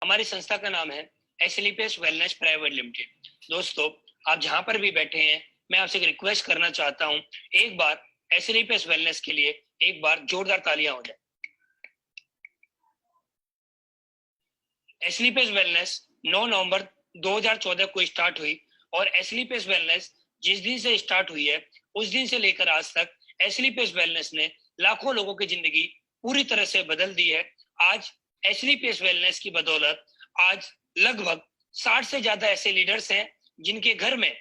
हमारी संस्था का नाम है एसलीपीएस वेलनेस प्राइवेट लिमिटेड। दोस्तों, आप जहां पर भी बैठे हैं, मैं आपसे एक रिक्वेस्ट करना चाहता हूं, एक बार एसलीपीएस वेलनेस के लिए एक बार जोरदार तालियां हो जाए। एसलीपीएस वेलनेस 9 नवंबर 2014 को स्टार्ट हुई और एसलीपीएस वेलनेस जिस दिन से स्टार्ट हुई है उस दिन से लेकर आज तक एसलीपीएस वेलनेस ने लाखों लोगों की जिंदगी पूरी तरह से बदल दी है। आज एसलीपीएस वेलनेस की बदौलत आज लगभग 60 से ज्यादा ऐसे लीडर्स हैं जिनके घर में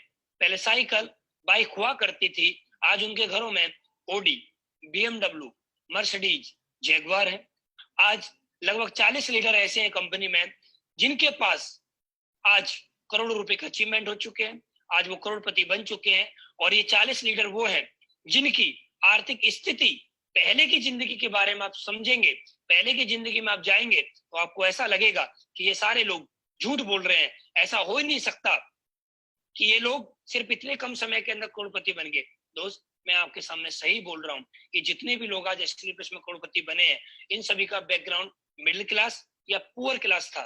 पहले साइकिल बाइक हुआ करती थी, आज उनके घरों में ओडी, बीएमडब्ल्यू, मर्सिडीज, जैगवार है। आज लगभग 40 लीडर ऐसे हैं कंपनी में जिनके पास आज करोड़ों रुपए का अचीवमेंट हो चुके हैं, आज वो करोड़पति बन चुके हैं। और ये 40 लीडर वो हैं जिनकी आर्थिक स्थिति, पहले की जिंदगी के बारे में आप समझेंगे, पहले की जिंदगी में आप जाएंगे तो आपको ऐसा लगेगा कि ये सारे लोग झूठ बोल रहे हैं, ऐसा हो ही नहीं सकता कि ये लोग सिर्फ इतने कम समय के अंदर करोड़पति बन गए। दोस्त, मैं आपके सामने सही बोल रहा हूँ कि जितने भी लोग आज एसलीपीएस में करोड़पति बने हैं, इन सभी का बैकग्राउंड मिडिल क्लास या पुअर क्लास था।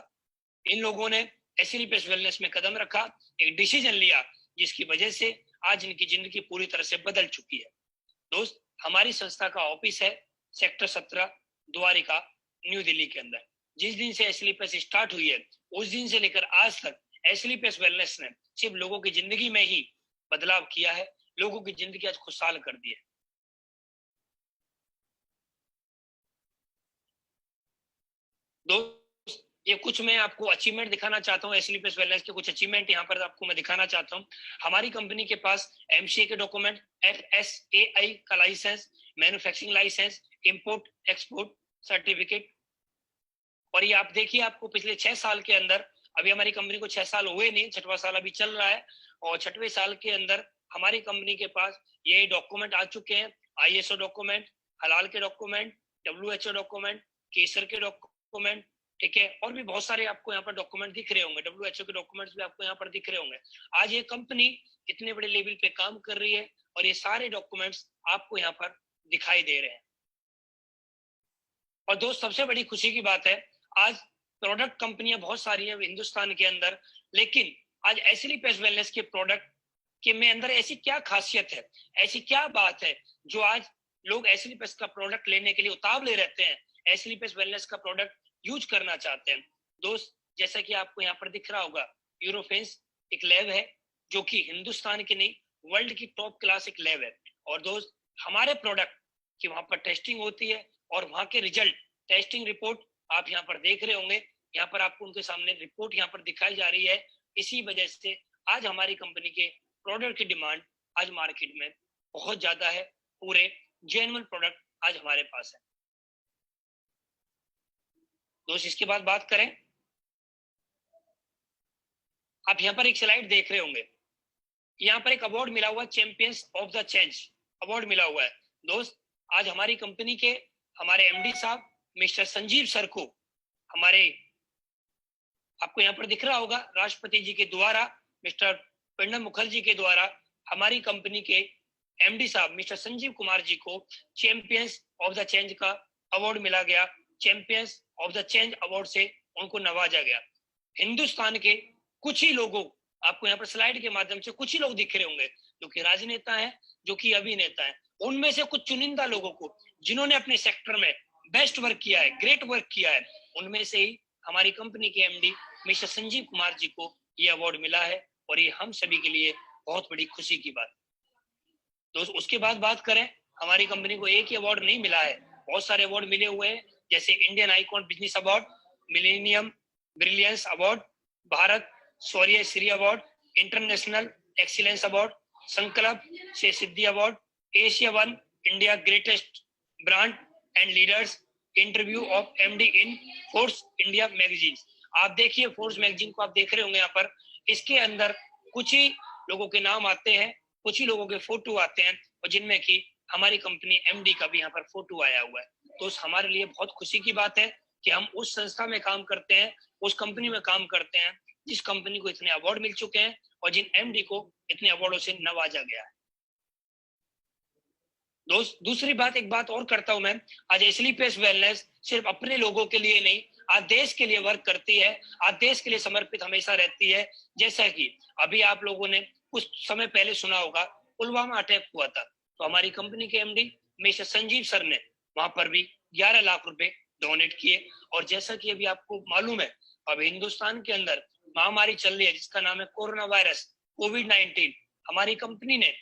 इन लोगों ने एसलीपीएस वेलनेस में कदम रखा, एक डिसीजन लिया, जिसकी वजह से आज इनकी जिंदगी पूरी तरह से बदल चुकी है। दोस्त, हमारी संस्था का ऑफिस है सेक्टर 17 द्वारिका, न्यू दिल्ली के अंदर। जिस दिन से एसलीपीएस स्टार्ट हुई है उस दिन से लेकर आज तक एसलीपीएस वेलनेस ने सिर्फ लोगों की जिंदगी में ही बदलाव किया है, लोगों की जिंदगी आज खुशहाल कर दी है। दोस्त, ये कुछ मैं आपको अचीवमेंट दिखाना चाहता हूँ, एसलीपीएस वेलनेस के कुछ अचीवमेंट यहाँ पर आपको मैं दिखाना चाहता हूँ। हमारी कंपनी के पास एमसीए के डॉक्यूमेंट, एफएसएआई का licence, manufacturing licence, import export certificate. और ये आप देखिए, आपको पिछले 6 साल के अंदर, अभी हमारी कंपनी को 6 साल हुए नहीं, 6वां साल अभी चल रहा है, और 6वें साल के अंदर हमारी कंपनी के पास ये डॉक्यूमेंट आ चुके हैं, आईएसओ डॉक्यूमेंट, हलाल के डॉक्यूमेंट, डब्ल्यूएचओ डॉक्यूमेंट, केसर के डॉक्यूमेंट, ठीक है, और भी बहुत सारे आपको यहाँ पर डॉक्यूमेंट दिख रहे होंगे, डब्ल्यूएचओ के डॉक्यूमेंट्स भी आपको यहाँ पर दिख रहे होंगे। आज ये कंपनी इतने बड़े लेवल पे काम कर रही है और ये सारे डॉक्यूमेंट्स आपको यहाँ पर दिखाई दे रहे हैं। और दोस्त, सबसे बड़ी खुशी की बात है, आज प्रोडक्ट कंपनियां बहुत सारी हैं हिंदुस्तान के अंदर, लेकिन आज एसलीपीएस वेलनेस के प्रोडक्ट के में अंदर ऐसी क्या खासियत है, ऐसी क्या बात है जो आज लोग एसलीपीएस का प्रोडक्ट लेने के लिए उतावले रहते हैं, एसलीपीएस वेलनेस का प्रोडक्ट यूज करना चाहते हैं। दोस्त, जैसा कि आपको यहाँ पर दिख रहा होगा, यूरोफेंस एक लैब है जो कि हिंदुस्तान की नहीं, वर्ल्ड की टॉप क्लास एक लैब है। और दोस्त, हमारे प्रोडक्ट की वहां पर टेस्टिंग होती है और वहां के रिजल्ट, टेस्टिंग रिपोर्ट आप यहाँ पर देख रहे होंगे, यहाँ पर आपको उनके सामने रिपोर्ट यहाँ पर दिखाई जा रही है। इसी वजह से आज हमारी कंपनी के प्रोडक्ट की डिमांड आज मार्केट में बहुत ज्यादा है, पूरे जेन्युइन प्रोडक्ट आज हमारे पास है। दोस्त, इसके बाद बात करें, आप यहाँ पर एक स्लाइड देख रहे होंगे, यहाँ पर एक अवार्ड मिला हुआ, champions of the change award मिला हुआ है। दोस्त, आज हमारी कंपनी के हमारे एमडी साहब मिस्टर संजीव सर को, हमारे आपको यहाँ पर दिख रहा होगा, राष्ट्रपति जी के द्वारा, मिस्टर प्रणब मुखर्जी के द्वारा हमारी कंपनी के एमडी साहब मिस्टर संजीव कुमार जी को चैंपियंस ऑफ द चेंज का अवार्ड मिला गया। Champions of the change award से उनको नवाजा गया। हिंदुस्तान के कुछ ही लोगों, आपको यहाँ पर स्लाइड के माध्यम से कुछ ही लोग दिख रहे होंगे जो कि राजनेता हैं, जो कि अभिनेता हैं, उनमें से कुछ चुनिंदा लोगों को जिन्होंने अपने सेक्टर में बेस्ट वर्क किया है, ग्रेट वर्क किया है, उनमें से ही हमारी कंपनी के एमडी मिस्टर संजीव कुमार जी को ये अवार्ड मिला है और ये हम सभी के लिए बहुत बड़ी खुशी की बात। दोस्त, उसके बाद बात करें, हमारी कंपनी को एक ही अवार्ड नहीं मिला है, बहुत सारे अवार्ड मिले हुए हैं, जैसे Indian icon business award, millennium brilliance award, Bharat Shaurya Shri award, international excellence award, Sankalp se Siddhi award, Asia one India greatest brand and leaders, interview of MD in Force India magazine. आप देखिए, फोर्स मैगजीन को आप देख रहे होंगे यहाँ पर, इसके अंदर कुछ ही लोगों के नाम आते हैं, कुछ ही लोगों के फोटो आते हैं, और जिनमें की हमारी कंपनी एमडी का भी यहाँ पर फोटो आया हुआ है। तो हमारे लिए बहुत खुशी की बात है कि हम उस संस्था में काम करते हैं, उस कंपनी में काम करते हैं जिस कंपनी को इतने अवार्ड मिल चुके हैं और जिन एमडी को इतने अवार्डों से नवाजा गया है। दोस्त, दूसरी बात, एक बात और करता हूं मैं, आज एसलीपीएस वेलनेस सिर्फ अपने लोगों के लिए नहीं, आज देश के लिए वर्क करती है, आज देश के लिए समर्पित हमेशा रहती है। जैसा कि अभी आप लोगों ने कुछ समय पहले सुना होगा, पुलवामा अटैक हुआ था, तो हमारी कंपनी के एमडी मिस्टर संजीव सर ने वहां पर भी 11 लाख रुपए डोनेट किए। और जैसा कि अभी आपको मालूम है, अब हिंदुस्तान के अंदर महामारी चल रही है जिसका नाम है कोरोना वायरस, कोविड-19। हमारी कंपनी ने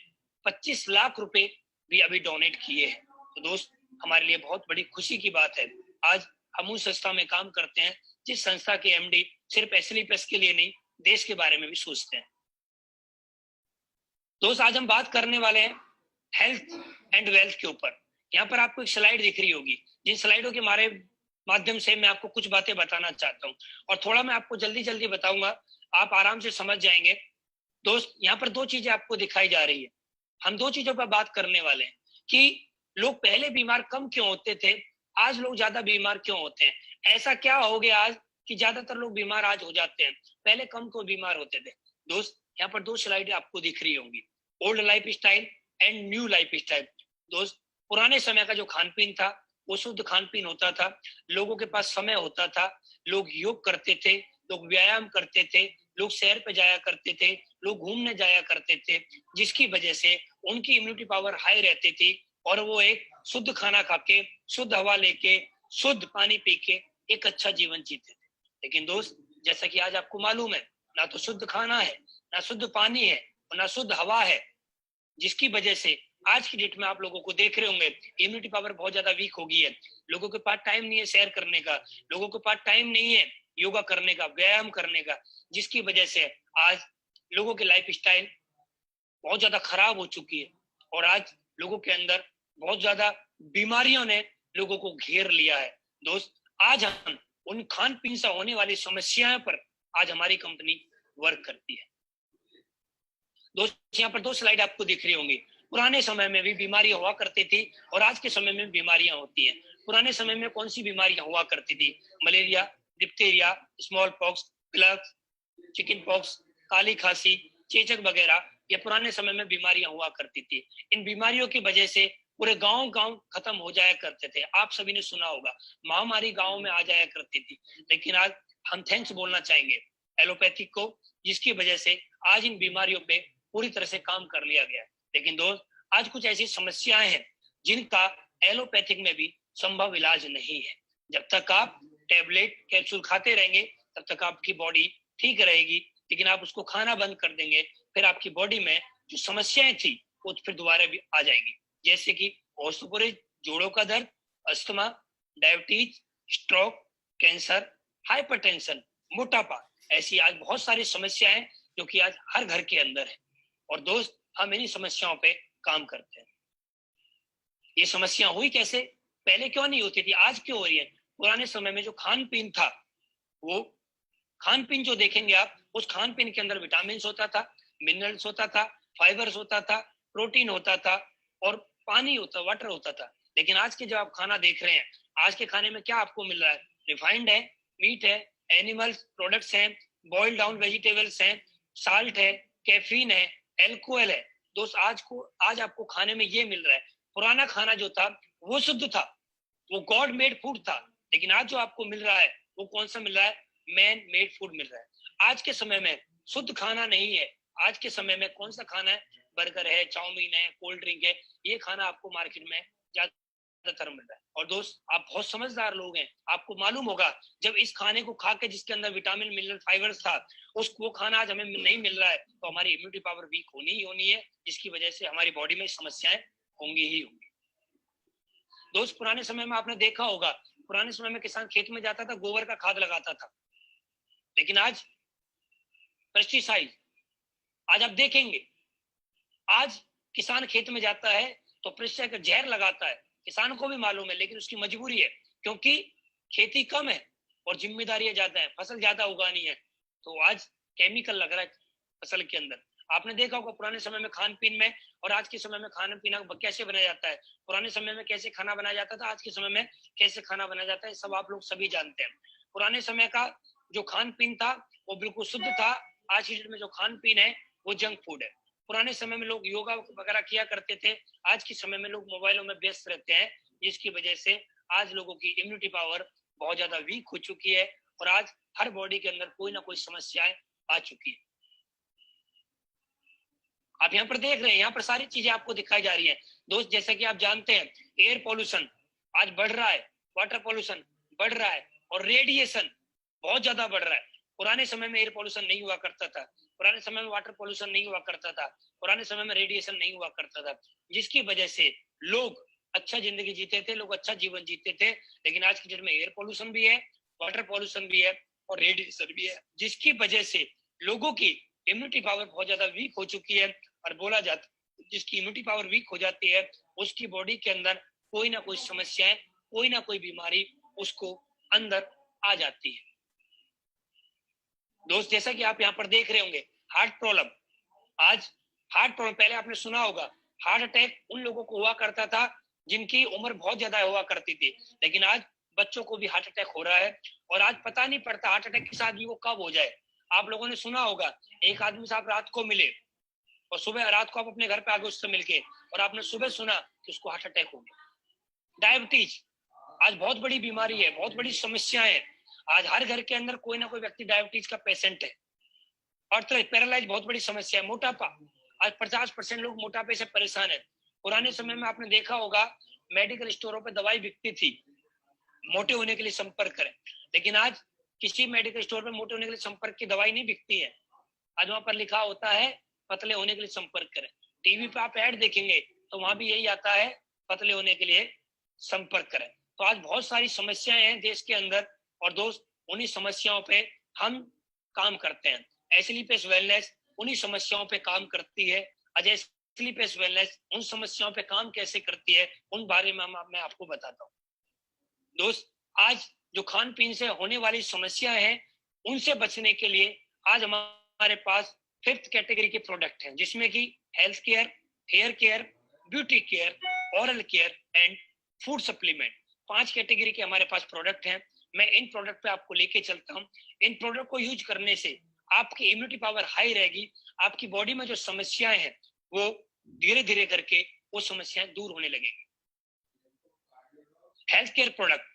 25 लाख रुपए भी अभी डोनेट किए हैं। तो दोस्त, हमारे लिए बहुत बड़ी खुशी की बात है, आज हम उस संस्था में काम करते हैं जिस संस्था के एमडी सिर्फ एसएलपीएस के लिए नहीं, देश के बारे में भी सोचते हैं। दोस्त, आज हम बात करने वाले हैं हेल्थ एंड वेल्थ के ऊपर। यहाँ पर आपको एक स्लाइड दिख रही होगी, जिन स्लाइडों के माध्यम से मैं आपको कुछ बातें बताना चाहता हूँ, और थोड़ा मैं आपको जल्दी जल्दी बताऊंगा, आप आराम से समझ जाएंगे। दोस्त, यहाँ पर दो चीजें आपको दिखाई जा रही है। हम दो चीजों पर बात करने वाले हैं कि लोग पहले बीमार कम क्यों होते थे, आज लोग ज्यादा बीमार क्यों होते हैं। ऐसा क्या हो गया आज कि ज्यादातर लोग बीमार आज हो जाते हैं, पहले कम को बीमार होते थे। दोस्त, यहाँ पर दो स्लाइड आपको दिख रही होंगी, old life style and new life style. दोस्त, पुराने समय का जो खान पीन था वो शुद्ध खान पीन होता था, लोगों के पास समय होता था, लोग योग करते थे, लोग व्यायाम करते थे, लोग सैर पे जाया करते थे, लोग घूमने जाया करते थे, जिसकी वजह से उनकी इम्यूनिटी पावर हाई रहती थी और वो एक शुद्ध खाना खा के, शुद्ध हवा लेके, शुद्ध पानी पी के एक अच्छा जीवन जीते थे। लेकिन दोस्त, जैसा कि आज आपको मालूम है, ना तो शुद्ध खाना है, ना शुद्ध पानी है और ना शुद्ध हवा है, जिसकी वजह से आज की डेट में आप लोगों को देख रहे होंगे इम्यूनिटी पावर बहुत ज्यादा वीक हो गई है। लोगों के पास टाइम नहीं है सैर करने का, लोगों के पास टाइम नहीं है योगा करने का, व्यायाम करने का, जिसकी वजह से आज लोगों की लाइफ स्टाइल बहुत ज्यादा खराब हो चुकी है और आज लोगों के अंदर बहुत ज्यादा बीमारियों ने लोगों को घेर लिया है। दोस्त, आज हम उन खान पीन से होने वाली समस्याओं पर आज हमारी कंपनी वर्क करती है। दोस्त, यहाँ पर दो स्लाइड आपको दिख रही होंगी। पुराने समय में भी बीमारियां हुआ करती थी और आज के समय में बीमारियां होती हैं। पुराने समय में कौन सी बीमारियां हुआ करती थी? Malaria, diphtheria, small pox, plague, chicken pox, काली खांसी, चेचक वगैरह, ये पुराने समय में बीमारियां हुआ करती थी। इन बीमारियों की वजह से पूरे गांव खत्म हो जाया करते थे। आप सभी ने सुना होगा, महामारी गांव में आ जाया करती थी। लेकिन आज हम थैंक्स बोलना चाहेंगे एलोपैथिक को, जिसकी वजह से आज इन बीमारियों पे पूरी तरह से काम कर लिया गया। लेकिन दोस्त, आज कुछ ऐसी समस्याएं हैं जिनका एलोपैथिक में भी संभव इलाज नहीं है। जब तक आप टेबलेट कैप्सूल खाते रहेंगे तब तक आपकी बॉडी ठीक रहेगी, लेकिन आप उसको खाना बंद कर देंगे, फिर आपकी बॉडी में जो समस्याएं थी वो फिर दोबारा भी आ जाएगी, जैसे कि ऑस्टियोपोरोसिस, जोड़ों का दर्द, asthma, diabetes, stroke, cancer, hypertension, मोटापा। ऐसी आज बहुत सारी समस्याएं जो कि आज हर घर के अंदर है। और दोस्त, हम इन्हीं समस्याओं पे काम करते हैं। ये समस्या हुई कैसे? पहले क्यों नहीं होती थी, आज क्यों हो रही है? पुराने समय में जो खान पीन था, वो खान पीन जो देखेंगे आप, उस खान पीन के अंदर विटामिन होता था, मिनरल्स होता था, फाइबर्स होता था, प्रोटीन होता था और पानी होता, वाटर होता था। लेकिन आज के जब आप खाना देख रहे हैं, आज के खाने में क्या आपको मिल रहा है? रिफाइंड है, मीट है, एनिमल्स प्रोडक्ट्स हैं, बॉइल्ड डाउन वेजिटेबल्स हैं, साल्ट है, कैफीन है, एल्कोहल है। दोस्त, आज आपको खाने में ये मिल रहा है। पुराना खाना जो था वो शुद्ध था, वो गॉड मेड फूड था। लेकिन आज जो आपको मिल रहा है वो कौन सा मिल रहा है? मैन मेड फूड मिल रहा है। आज के समय में शुद्ध खाना नहीं है। आज के समय में कौन सा खाना है? बर्गर है, चाउमीन है, कोल्ड ड्रिंक है, ये खाना आपको मार्केट में ज्यादातर मिल रहा है। और दोस्त, आप बहुत समझदार लोग हैं, आपको मालूम होगा जब इस खाने को खा के जिसके अंदर विटामिन, मिनरल, फाइबर्स था, वो खाना आज हमें नहीं मिल रहा है, तो हमारी इम्यूनिटी पावर वीक होनी ही होनी है, जिसकी वजह से हमारी बॉडी में समस्याएं होंगी ही होंगी। दोस्त, पुराने समय में आपने देखा होगा, पुराने समय में किसान खेत में जाता था, गोबर का खाद लगाता था। लेकिन आज पेस्टिसाइड, आज आप देखेंगे, आज किसान खेत में जाता है तो पेस्टिसाइड का जहर लगाता है। किसान को भी मालूम है, लेकिन उसकी मजबूरी है, क्योंकि खेती कम है और जिम्मेदारियां ज्यादा है, फसल ज्यादा उगानी है, तो आज केमिकल लग रहा है फसल के अंदर। आपने देखा होगा पुराने समय में खान पीन में और आज के समय में खाना पीना कैसे बनाया जाता है। पुराने समय में कैसे खाना बनाया जाता था, आज के समय में कैसे खाना बनाया जाता है, सब आप लोग सभी जानते हैं। पुराने समय का जो खान पीन था वो बिल्कुल शुद्ध था। आज की डेट में जो खान पीन है वो जंक फूड है। पुराने समय में लोग योगा वगैरह किया करते थे, आज के समय में लोग मोबाइलों में व्यस्त रहते हैं, जिसकी वजह से आज लोगों की इम्यूनिटी पावर बहुत ज्यादा वीक हो चुकी है और आज हर बॉडी के अंदर कोई ना कोई समस्याएं आ चुकी है। आप यहाँ पर देख रहे हैं, यहाँ पर सारी चीजें आपको दिखाई जा रही हैं दोस्त। जैसा कि आप जानते हैं, एयर पोल्यूशन आज बढ़ रहा है, वाटर पोल्यूशन बढ़ रहा है और रेडिएशन बहुत ज्यादा बढ़ रहा है। पुराने समय में एयर पोल्यूशन नहीं हुआ करता था, पुराने समय में वाटर पोल्यूशन नहीं हुआ करता था, पुराने समय में रेडिएशन नहीं हुआ करता था, जिसकी वजह से लोग अच्छा जिंदगी जीते थे, लोग अच्छा जीवन जीते थे। लेकिन आज की डेट में एयर पोल्यूशन भी है, वाटर पोल्यूशन भी है और रेडिएशन भी है, जिसकी वजह से लोगों की इम्यूनिटी पावर बहुत ज्यादा वीक हो चुकी है। और बोला जाता, जिसकी इम्यूनिटी पावर वीक हो जाती है उसकी बॉडी के अंदर कोई ना कोई समस्याएं, कोई ना कोई बीमारी उसको अंदर आ जाती है। दोस्त जैसा कि आप यहाँ पर देख रहे होंगे, हार्ट प्रॉब्लम, आज हार्ट प्रॉब्लम, पहले आपने सुना होगा हार्ट अटैक उन लोगों को हुआ करता था जिनकी उम्र बहुत ज्यादा हुआ करती थी, लेकिन आज बच्चों को भी हार्ट अटैक हो रहा है और आज पता नहीं पड़ता हार्ट अटैक के साथ भी वो कब हो जाए। आप लोगों ने सुना होगा, एक आदमी से आप रात को मिले और सुबह रात को आप अपने घर पे आ गए उससे मिलके और आपने सुबह सुना कि उसको हार्ट अटैक हो गया। डायबिटीज आज बहुत बड़ी बीमारी है, बहुत बड़ी समस्या है। आज हर घर के अंदर कोई ना कोई व्यक्ति डायबिटीज का पेशेंट है। और तो पैरालाइज बहुत बड़ी समस्या है। मोटापा, आज 50% लोग मोटापे से परेशान है। पुराने समय में आपने देखा होगा मेडिकल स्टोरों पर दवाई बिकती थी, मोटे होने के लिए संपर्क करें, लेकिन आज किसी मेडिकल स्टोर पर मोटे होने के लिए संपर्क की दवाई नहीं बिकती है। आज वहां पर लिखा होता है पतले होने के लिए संपर्क करें। टीवी पे आप ऐड देखेंगे तो वहां भी यही आता है, पतले होने के लिए संपर्क करें। तो आज बहुत सारी समस्याएं हैं देश के अंदर और दोस्त उन्हीं समस्याओं पे हम काम करते हैं। एस्लीपेस वेलनेस उन्हीं समस्याओं पे काम करती है। अजय एस्लीपेस वेलनेस उन समस्याओं पे काम कैसे करती है उन बारे में मैं आपको बताता हूँ। दोस्त आज जो खान पीन से होने वाली समस्याएं हैं उनसे बचने के लिए आज हमारे पास 5th कैटेगरी के प्रोडक्ट हैं, जिसमें कि health care, hair care, beauty care, oral care and food supplement, 5 category के हमारे पास प्रोडक्ट हैं। मैं इन प्रोडक्ट पे आपको लेके चलता हूँ। इन प्रोडक्ट को यूज करने से आपकी इम्यूनिटी पावर हाई रहेगी, आपकी बॉडी में जो समस्याएं हैं वो धीरे धीरे करके वो समस्याएं दूर होने लगेगी। हेल्थ केयर प्रोडक्ट,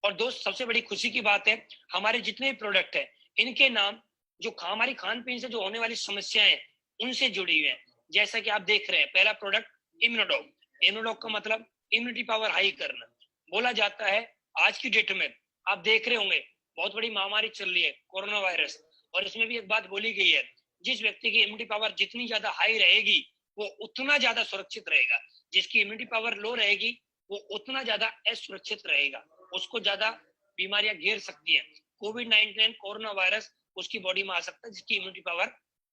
और दोस्त सबसे बड़ी खुशी की बात है हमारे जितने भी प्रोडक्ट हैं इनके नाम जो हमारी खान पीन से जो होने वाली समस्याएं हैं उनसे जुड़ी हुई है। जैसा कि आप देख रहे हैं, पहला प्रोडक्ट इम्यूनोडॉग। इम्यूनोडॉग का मतलब इम्यूनिटी पावर हाई करना। बोला जाता है आज की डेट में आप देख रहे होंगे बहुत बड़ी महामारी चल रही है कोरोना वायरस, और इसमें भी एक बात बोली गई है, जिस व्यक्ति की इम्यूनिटी पावर जितनी ज्यादा हाई रहेगी वो उतना ज्यादा सुरक्षित रहेगा, जिसकी इम्यूनिटी पावर लो रहेगी वो उतना ज्यादा असुरक्षित रहेगा, उसको ज्यादा बीमारियां घेर सकती हैं। कोविड-19 कोरोना वायरस उसकी बॉडी में आ सकता है जिसकी इम्यूनिटी पावर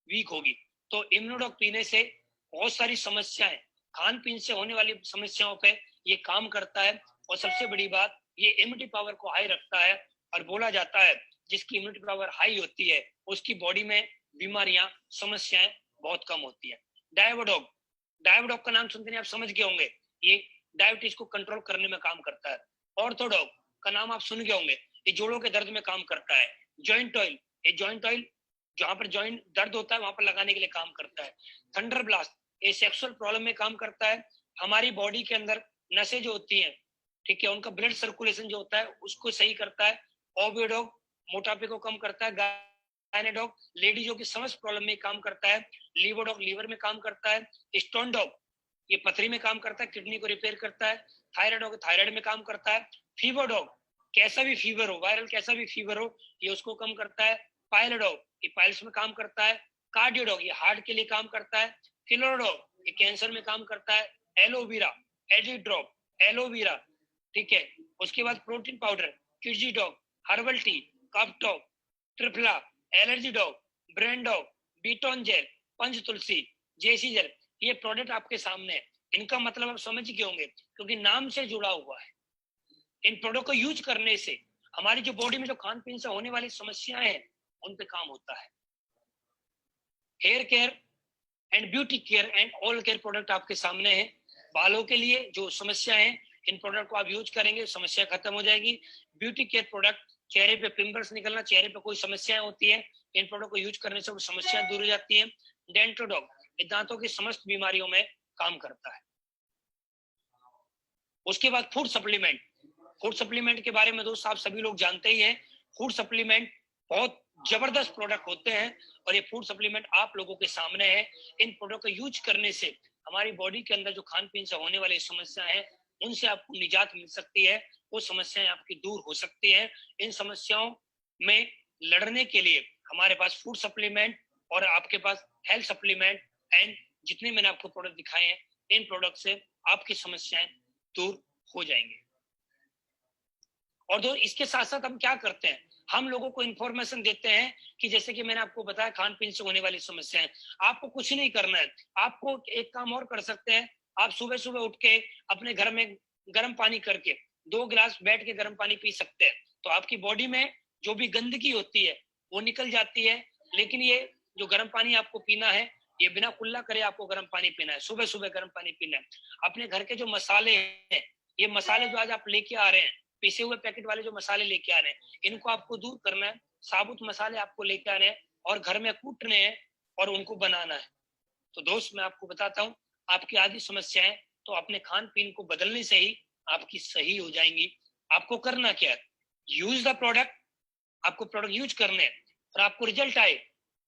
वीक होगी। तो इम्यूनोडॉग पीने से बहुत सारी समस्याएं, खान पीन से होने वाली समस्याओं पे ये काम करता है और सबसे बड़ी बात ये इम्यूनिटी पावर को हाई रखता है। और बोला जाता है जिसकी इम्यूनिटी पावर हाई होती है उसकी बॉडी में बीमारियां, समस्याएं बहुत कम होती है। डायबोडॉग, डायबोडॉग का नाम सुनते ही आप समझ गए होंगे, ये डायबिटीज को कंट्रोल करने में काम करता है। ऑर्थोडॉग का नाम आप सुन गए होंगे, ये जोड़ों के दर्द में काम करता है। जॉइंट ऑयल, ये जॉइंट ऑयल जहां पर जॉइंट दर्द होता है वहां पर लगाने के लिए काम करता है। थंडर ब्लास्ट, ये सेक्सुअल प्रॉब्लम में काम करता है। हमारी बॉडी के अंदर नसें जो होती हैं, ठीक है, उनका ब्लड सर्कुलेशन जो होता है उसको सही करता है। ओविडॉग मोटापे को कम करता है। गायनेडॉग लेडीजों की समस्त प्रॉब्लम में काम करता है। लीवोडॉग लीवर में काम करता है। स्टोन डॉग ये पथरी में काम करता है, किडनी को रिपेयर करता है। थायराइड थायराइड में काम करता है। फीवर डॉग कैसा भी फीवर हो, वायरल कैसा भी फीवर हो, ये उसको कम करता है। पायलोडॉग ये पाइल्स में काम करता है। कार्डियोडॉग ये हार्ट के लिए काम करता है। किलोडॉग ये कैंसर में काम करता है। एलोवेरा, एडिड्रॉप, एलोवेरा, ठीक है। उसके बाद प्रोटीन पाउडर, किडजी dog, herbal tea, cough dog, triphala, allergy dog, brain dog, बीटोन जेल, पंच तुलसी, जेसी जेल, ये प्रोडक्ट आपके सामने है। इनका मतलब आप समझ गए होंगे क्योंकि नाम से जुड़ा हुआ है। इन प्रोडक्ट को यूज करने से हमारी जो बॉडी में जो खान पीन से होने वाली समस्याएं हैं उन पे काम होता है। Hair care and beauty care and all care product आपके सामने है। बालों के लिए जो समस्या है इन प्रोडक्ट को आप यूज करेंगे समस्या खत्म हो जाएगी। ब्यूटी केयर प्रोडक्ट, चेहरे पे पिंपल्स निकलना, चेहरे पे कोई समस्याएं होती है, इन प्रोडक्ट को यूज करने से वो समस्याएं दूर हो जाती है। डेंटोडॉग दांतों की समस्त बीमारियों में काम करता है। उसके बाद फूड सप्लीमेंट, फूड सप्लीमेंट के बारे में दोस्त आप सभी लोग जानते ही हैं, फूड सप्लीमेंट बहुत जबरदस्त प्रोडक्ट होते हैं और ये फूड सप्लीमेंट आप लोगों के सामने है। इन प्रोडक्ट का यूज करने से हमारी बॉडी के अंदर जो खान पीन से होने वाली समस्या है उनसे आपको निजात मिल सकती है, वो समस्याएं आपकी दूर हो सकती है। इन समस्याओं में लड़ने के लिए हमारे पास फूड सप्लीमेंट और आपके पास हेल्थ सप्लीमेंट एंड जितने मैंने आपको प्रोडक्ट दिखाए हैं, इन प्रोडक्ट से आपकी समस्याएं दूर हो जाएंगे। और दोस्त इसके साथ साथ हम क्या करते हैं, हम लोगों को इंफॉर्मेशन देते हैं कि जैसे कि मैंने आपको बताया खान पीन से होने वाली समस्याएं, आपको कुछ नहीं करना है। आपको एक काम और कर सकते हैं, आप सुबह सुबह उठ के अपने घर में गर्म पानी करके 2 गिलास बैठ के गर्म पानी पी सकते हैं, तो आपकी बॉडी में जो भी गंदगी होती है वो निकल जाती है। लेकिन ये जो गर्म पानी आपको पीना है, ये बिना कुल्ला करे आपको गर्म पानी पीना है, सुबह सुबह गर्म पानी पीना है। अपने घर के जो मसाले हैं, ये मसाले जो आज आप लेके आ रहे हैं, पीसे हुए पैकेट वाले जो मसाले लेके आ रहे हैं, इनको आपको दूर करना है। साबुत मसाले आपको लेके आने हैं और घर में कूटने हैं और उनको बनाना है। तो दोस्त मैं आपको बताता हूँ, आपकी आदि समस्याएं तो अपने खान पीन को बदलने से ही आपकी सही हो जाएंगी। आपको करना क्या है, यूज द प्रोडक्ट, आपको प्रोडक्ट यूज करने हैं और आपको रिजल्ट आए।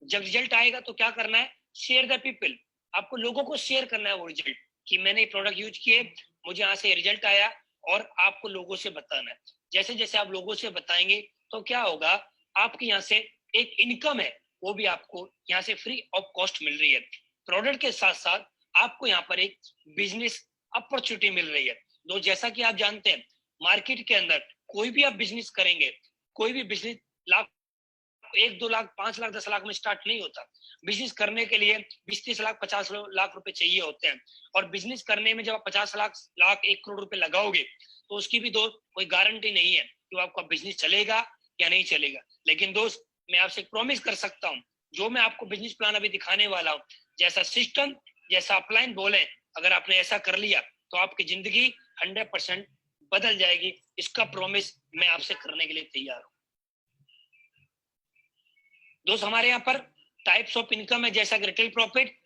जब रिजल्ट आएगा तो क्या करना है, शेयर द पीपल, आपको लोगों को शेयर करना है वो रिजल्ट कि मैंने ये प्रोडक्ट यूज किए, मुझे यहाँ से रिजल्ट आया, और आपको लोगों से बताना है। जैसे जैसे आप लोगों से बताएंगे तो क्या होगा, आपके यहाँ से एक इनकम है वो भी आपको यहाँ से फ्री ऑफ कॉस्ट मिल रही है। प्रोडक्ट के साथ साथ आपको यहाँ पर एक बिजनेस अपॉर्चुनिटी मिल रही है। तो जैसा कि आप जानते हैं, मार्केट के अंदर कोई भी आप बिजनेस करेंगे, कोई भी बिजनेस लाख 1-2 लाख 5 लाख 10 लाख में स्टार्ट नहीं होता। बिजनेस करने के लिए 20-30 लाख 50 लाख रुपए चाहिए होते हैं, और बिजनेस करने में जब आप 50 लाख 1 करोड़ रुपए लगाओगे तो उसकी भी दोस्त कोई गारंटी नहीं है कि आपका बिजनेस चलेगा या नहीं चलेगा। लेकिन दोस्त मैं आपसे प्रॉमिस कर सकता हूँ, जो मैं आपको बिजनेस प्लान अभी दिखाने वाला हूँ, जैसा सिस्टम जैसा अपलाइन बोले, अगर आपने ऐसा कर लिया तो आपकी जिंदगी 100% बदल जाएगी। इसका प्रॉमिस मैं आपसे करने के लिए तैयार हूँ। दोस्त हमारे यहाँ पर टाइप्स ऑफ इनकम है, जैसा कि रिटेल प्रॉफिट,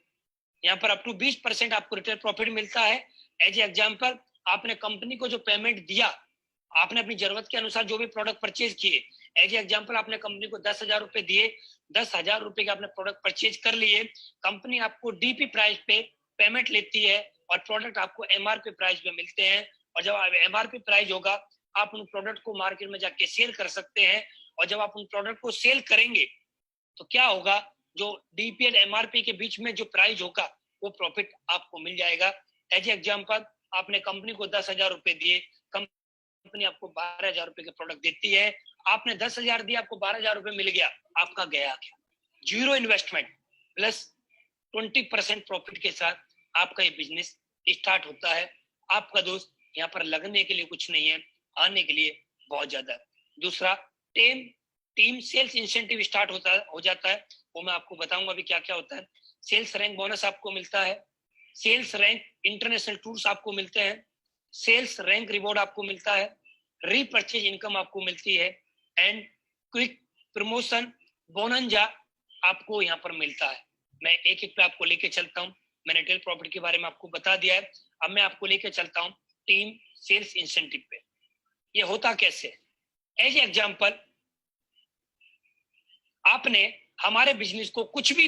यहाँ पर अप टू 20% आपको रिटेल प्रॉफिट मिलता है। एज एग्जांपल, आपने कंपनी को जो पेमेंट दिया, आपने अपनी जरूरत के अनुसार जो भी प्रोडक्ट परचेज किए, एज एग्जांपल आपने कंपनी को 10,000 रुपए दिए, 10,000 रुपए के आपने प्रोडक्ट परचेज कर लिए, कंपनी आपको डीपी प्राइस पे पेमेंट लेती है और प्रोडक्ट आपको एमआरपी प्राइस पे मिलते हैं। और जब एमआरपी प्राइस होगा, आप उन प्रोडक्ट को मार्केट में जाके सेल कर सकते हैं। और जब आप उन प्रोडक्ट को सेल करेंगे तो क्या होगा, जो डीपीएल एमआरपी के बीच में जो प्राइस होगा वो प्रॉफिट आपको मिल जाएगा। एज एग्जांपल, आपने कंपनी को 10,000 रुपए दिए, कंपनी आपको 12,000 रुपए के प्रोडक्ट देती है, आपने 10,000 दिया, आपको 12,000 रुपए मिल गया, आपका गया क्या, जीरो इन्वेस्टमेंट प्लस 20% प्रॉफिट के साथ आपका ये बिजनेस स्टार्ट होता है। आपका दोस्त यहाँ पर लगने के लिए कुछ नहीं है, आने के लिए बहुत ज्यादा है। दूसरा, टीम सेल्स इंसेंटिव स्टार्ट हो जाता है, वो मैं आपको बताऊंगा अभी क्या क्या होता है। सेल्स रैंक बोनस आपको मिलता है, सेल्स रैंक इंटरनेशनल टूर्स आपको मिलते हैं, सेल्स रैंक रिवॉर्ड आपको मिलता है, रीपरचेज इनकम आपको मिलती है, एंड क्विक प्रमोशन बोनंजा आपको यहाँ पर मिलता है। मैं एक एक पे आपको लेके चलता हूँ। मैंने रिटेल प्रॉपर्टी के बारे में आपको बता दिया है, अब मैं आपको लेके चलता हूँ टीम सेल्स इंसेंटिव पे। ये होता कैसे, एज एग्जाम्पल, आपने हमारे बिजनेस को कुछ भी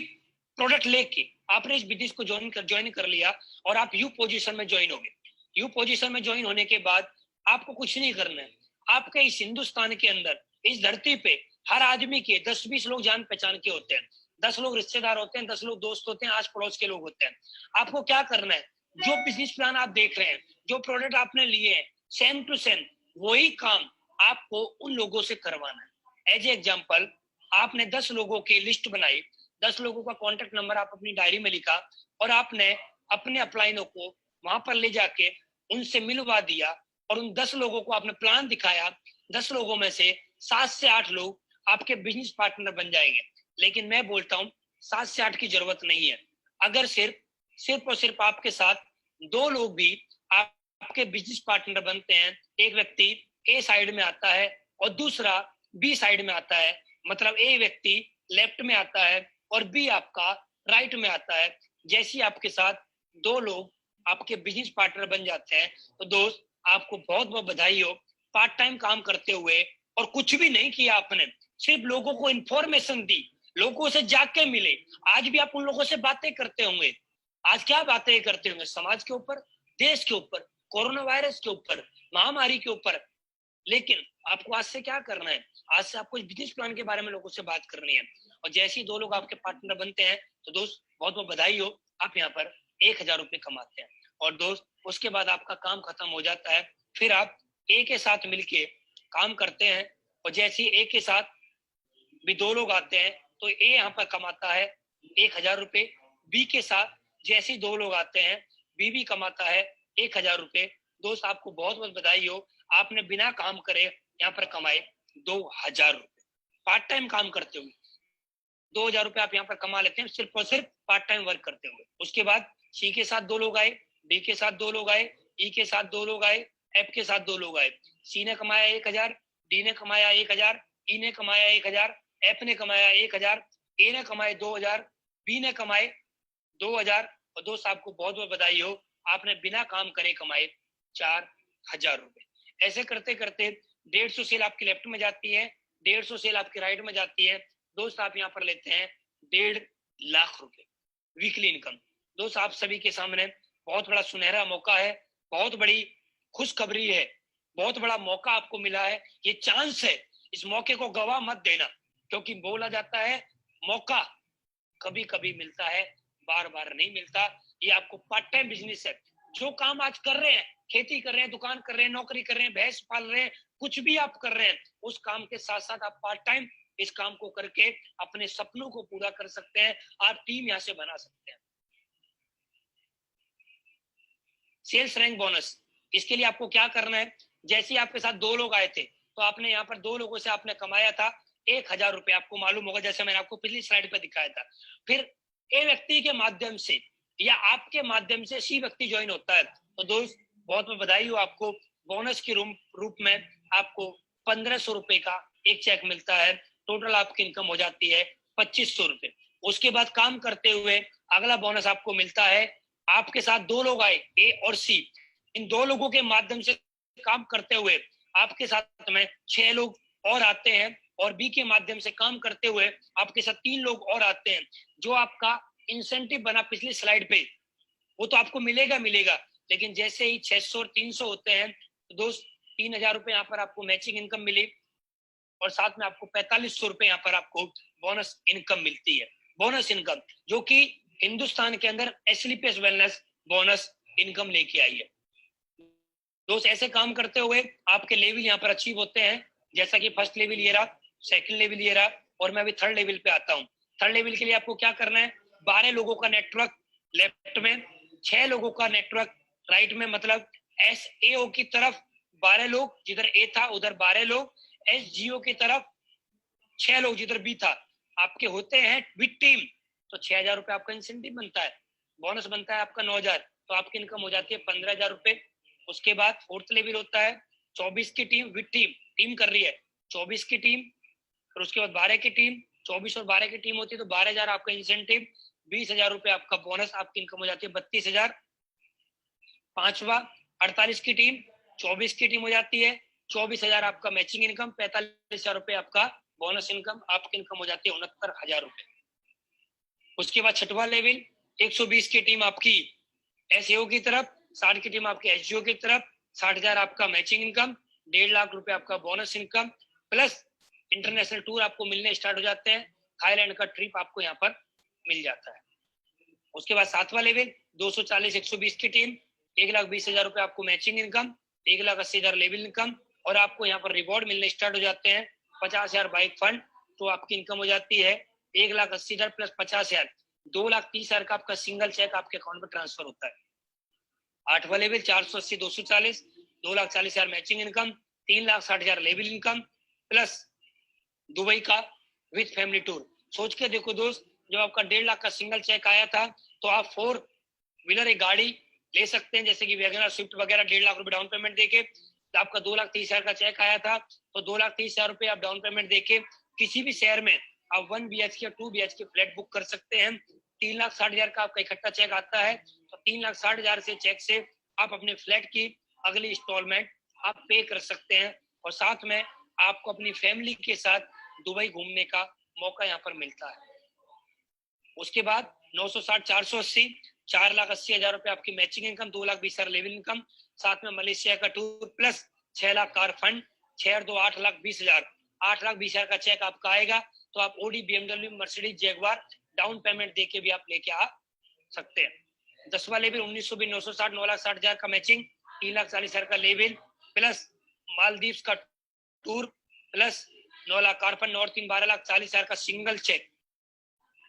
प्रोडक्ट लेके आपने इस बिजनेस को ज्वाइन कर लिया और आप यू पोजीशन में ज्वाइन हो गए। यू पोजीशन में ज्वाइन होने के बाद आपको कुछ नहीं करना है। आपके इस हिंदुस्तान के अंदर, इस धरती पे हर आदमी के 10-20 लोग जान पहचान के होते हैं, 10 लोग रिश्तेदार होते हैं, 10 लोग दोस्त होते हैं, आस पड़ोस के लोग होते हैं। आपको क्या करना है, जो बिजनेस प्लान आप देख रहे हैं, जो प्रोडक्ट आपने लिए हैं, सेम टू सेम वही काम आपको उन लोगों से करवाना है। एज एग्जाम्पल, आपने 10 लोगों की लिस्ट बनाई, 10 लोगों का कॉन्टेक्ट नंबर आप अपनी डायरी में लिखा और आपने अपने अपलाइनों को वहां पर ले जाके उनसे मिलवा दिया और उन 10 लोगों को आपने प्लान दिखाया। 10 लोगों में से 7 से 8 लोग आपके बिजनेस पार्टनर बन जाएंगे। लेकिन मैं बोलता हूँ 7 से 8 की जरूरत नहीं है। अगर सिर्फ और सिर्फ आपके साथ 2 लोग भी आपके बिजनेस पार्टनर बनते हैं, एक व्यक्ति ए साइड में आता है और दूसरा बी साइड में आता है, मतलब ए व्यक्ति लेफ्ट में आता है और बी आपका राइट में आता है, जैसे आपके साथ 2 लोग आपके बिजनेस पार्टनर बन जाते हैं, तो दोस्त आपको बहुत बहुत बधाई हो, पार्ट टाइम काम करते हुए और कुछ भी नहीं किया आपने, सिर्फ लोगों को इंफॉर्मेशन दी, लोगों से जाके मिले, आज भी आप उन लोगों से बातें करते होंगे। आज क्या बातें करते होंगे? समाज के ऊपर, देश के ऊपर, कोरोना वायरस के ऊपर, महामारी के ऊपर। लेकिन आपको आज से क्या करना है? आज से आपको बिजनेस प्लान के बारे में लोगों से बात करनी है। और जैसे ही 2 लोग आपके पार्टनर बनते हैं तो दोस्त बहुत बहुत बधाई हो, आप यहाँ पर 1000 रुपये कमाते हैं। और दोस्त उसके बाद आपका काम खत्म हो जाता है, फिर आप ए के साथ मिलके काम करते हैं। और जैसे ही ए के साथ भी 2 लोग आते हैं तो ए यहाँ पर कमाता है 1000 रुपये। बी के साथ जैसे ही 2 लोग आते हैं, बी भी कमाता है 1000 रुपये। दोस्त आपको बहुत बहुत बधाई हो, आपने बिना काम करे यहाँ पर कमाए 2000 रुपये, पार्ट टाइम काम करते हुए 2000 रुपये आप यहाँ पर कमा लेते हैं, सिर्फ और सिर्फ पार्ट टाइम वर्क करते हुए। उसके बाद सी के साथ 2 लोग आए, डी के साथ 2 लोग आए, ई के साथ 2 लोग आए, एफ के साथ 2 लोग आए। सी ने कमाया 1000, डी ने कमाया 1000, ई ने कमाया 1000, एफ ने कमाया 1000, ए ने कमाए 2000, बी ने कमाए 2000। और दोस्त आपको बहुत बहुत बधाई हो, आपने बिना काम करे कमाए 4000 रुपए। ऐसे करते करते 150 सेल आपकी लेफ्ट में जाती है, 150 सेल आपकी राइट में जाती है। दोस्त आप यहाँ पर लेते हैं 1.5 लाख रुपए वीकली इनकम। दोस्त आप सभी के सामने बहुत बड़ा सुनहरा मौका है, बहुत बड़ी खुशखबरी है, बहुत बड़ा मौका आपको मिला है, ये चांस है, इस मौके को गवा मत देना। क्योंकि बोला जाता है मौका कभी कभी मिलता है, बार बार नहीं मिलता। ये आपको पार्ट टाइम बिजनेस है, जो काम आज कर रहे हैं, खेती कर रहे हैं, दुकान कर रहे हैं, नौकरी कर रहे हैं, भैंस पाल रहे हैं, कुछ भी आप कर रहे हैं, उस काम के साथ साथ आप पार्ट टाइम इस काम को करके अपने सपनों को पूरा कर सकते हैं। आप टीम यहां से बना सकते हैं। सेल्स रैंक बोनस, इसके लिए आपको क्या करना है? जैसे आपके साथ 2 लोग आए थे तो आपने यहाँ पर 2 लोगों से आपने कमाया था 1000 रुपए, आपको मालूम होगा, जैसे मैंने आपको पिछली स्लाइड पर दिखाया था। फिर ए व्यक्ति के माध्यम से या आपके माध्यम से सी व्यक्ति ज्वाइन होता है तो दोस्त बहुत बहुत बधाई हो, आपको बोनस के रूप में आपको 1500 रुपए का एक चेक मिलता है। टोटल आपकी इनकम हो जाती है 2500 रुपए। उसके बाद काम करते हुए अगला बोनस आपको मिलता है, आपके साथ 2 लोग आए ए और सी, इन 2 लोगों के माध्यम से काम करते हुए आपके साथ में 6 लोग और आते हैं, और बी के माध्यम से काम करते हुए आपके साथ 3 लोग और आते हैं। जो आपका इंसेंटिव बना पिछली स्लाइड पे वो तो आपको मिलेगा, लेकिन जैसे ही 600 और 300 होते हैं तो दोस्त 3000 रुपए यहाँ पर आपको मैचिंग इनकम मिली, और साथ में आपको 4500 रुपए यहाँ पर आपको बोनस इनकम मिलती है। बोनस इनकम जो कि हिंदुस्तान के अंदर एसलीपीएस वेलनेस बोनस इनकम लेके आई है। दोस्त ऐसे काम करते हुए आपके लेवल यहाँ पर अचीव होते हैं, जैसा कि फर्स्ट लेवल ये रहा, सेकंड लेवल ये रहा, और मैं अभी थर्ड लेवल पे आता हूँ। थर्ड लेवल के लिए आपको क्या करना है? 12 लोगों का नेटवर्क लेफ्ट में, 6 लोगों का नेटवर्क राइट में, मतलब SAO की तरफ 12 लोग, जिधर ए था उधर 12 लोग, SGO की तरफ 6 लोग, जिधर बी था। आपके होते हैं विद टीम तो 6000 रुपए आपका इंसेंटिव बनता है, बोनस बनता है आपका 9000, तो आपकी इनकम हो जाती है 15000 रुपए। उसके बाद फोर्थ लेवल होता है 24 की टीम विद टीम कर रही है 24 की टीम, फिर उसके बाद 12 की टीम, 24 और 12 की टीम होती है तो 12000 आपका इंसेंटिव, 20000 रुपए आपका बोनस, आपकी इनकम हो जाती है 32000। पांचवा 48 की टीम, 24 की टीम हो जाती है 24000 आपका मैचिंग इनकम, 45000 रुपए आपका बोनस इनकम, आपकी इनकम हो जाती है 69000 रुपए। उसके बाद छठवां लेवल 120 की टीम आपकी SAO की तरफ, 60 की टीम आपकी SGO की तरफ, 60000 आपका मैचिंग इनकम, 1.5 लाख रुपए आपका bonus income, plus international tour आपको मिलने स्टार्ट हो जाते हैं, थाईलैंड का ट्रिप आपको यहाँ पर मिल जाता है। उसके बाद सातवां लेवल 240 120 की टीम, 1,20,000 रुपए आपको मैचिंग इनकम, 1,80,000 लेवल इनकम, और आपको यहाँ पर रिवॉर्ड मिलने स्टार्ट हो जाते हैं, 50,000 बाइक फंड, तो आपकी इनकम हो जाती है 1,80,000 प्लस 50,000, 2,30,000 का आपका सिंगल चेक आपके अकाउंट में ट्रांसफर होता है। आठवां level 480 240, 2,40,000 matching income, 3,60,000 level income, plus Dubai का विद फैमिली टूर। सोच के देखो दोस्त, जब आपका 1.5 लाख का सिंगल चेक आया था तो आप 4 व्हीलर एक गाड़ी ले सकते हैं, जैसे कि वैगनर स्विफ्ट वगैरह, 1.5 लाख रुपए डाउन पेमेंट देके। तो आपका 2,30,000 का चेक आया था तो 2,30,000 रुपए आप डाउन पेमेंट देके किसी भी शहर में आप 1 BHK 2 BHK फ्लैट बुक कर सकते हैं। 3,60,000 का आपका इकट्ठा चेक आता है तो 3,60,000 से चेक से आप अपने फ्लैट की अगली इंस्टॉलमेंट आप पे कर सकते हैं। और साथ में आपको अपनी फैमिली के साथ दुबई घूमने का मौका यहाँ पर मिलता है। उसके बाद 960, 480, 4,80,000 रुपए आपकी मैचिंग इनकम, 2,20,000 लेवल इनकम, साथ में मलेशिया का tour plus 6 lakh car fund, 6 और 2 8,20,000, 8,20,000 का चेक आपका आएगा। तो आप Audi, BMW, Mercedes, Jaguar down payment देके भी आप लेके आ सकते हैं। 10वां लेवल 1920, 960, 9,60,000 का मैचिंग, 3,40,000 का लेवल प्लस मालदीव्स का tour plus 9 lakh car fund, और 12,40,000 का सिंगल चेक।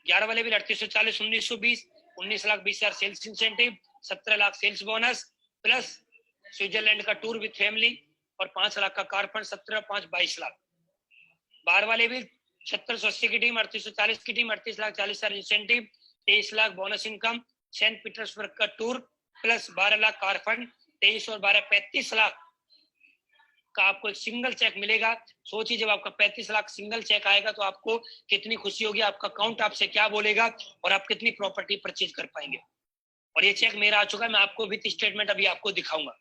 11वां level 3840, 1920, 19,20,000 sales incentive, 17 lakh sales bonus plus Switzerland का टूर विद फैमिली और 5 लाख का कार फंड, 17 5 22 लाख। 12वां लेवल 7680 की टीम, 3840 की team, 38,40,000 incentive, 23 lakh bonus income, Saint Petersburg का tour plus 12 lakh car fund, 23 और 12 35 लाख का आपको एक सिंगल चेक मिलेगा। सोचिए जब आपका 35 लाख सिंगल चेक आएगा तो आपको कितनी खुशी होगी, आपका अकाउंट आपसे क्या बोलेगा और आप कितनी प्रॉपर्टी परचेज कर पाएंगे। और ये चेक मेरा आ चुका है, मैं आपको विथ स्टेटमेंट अभी आपको दिखाऊंगा।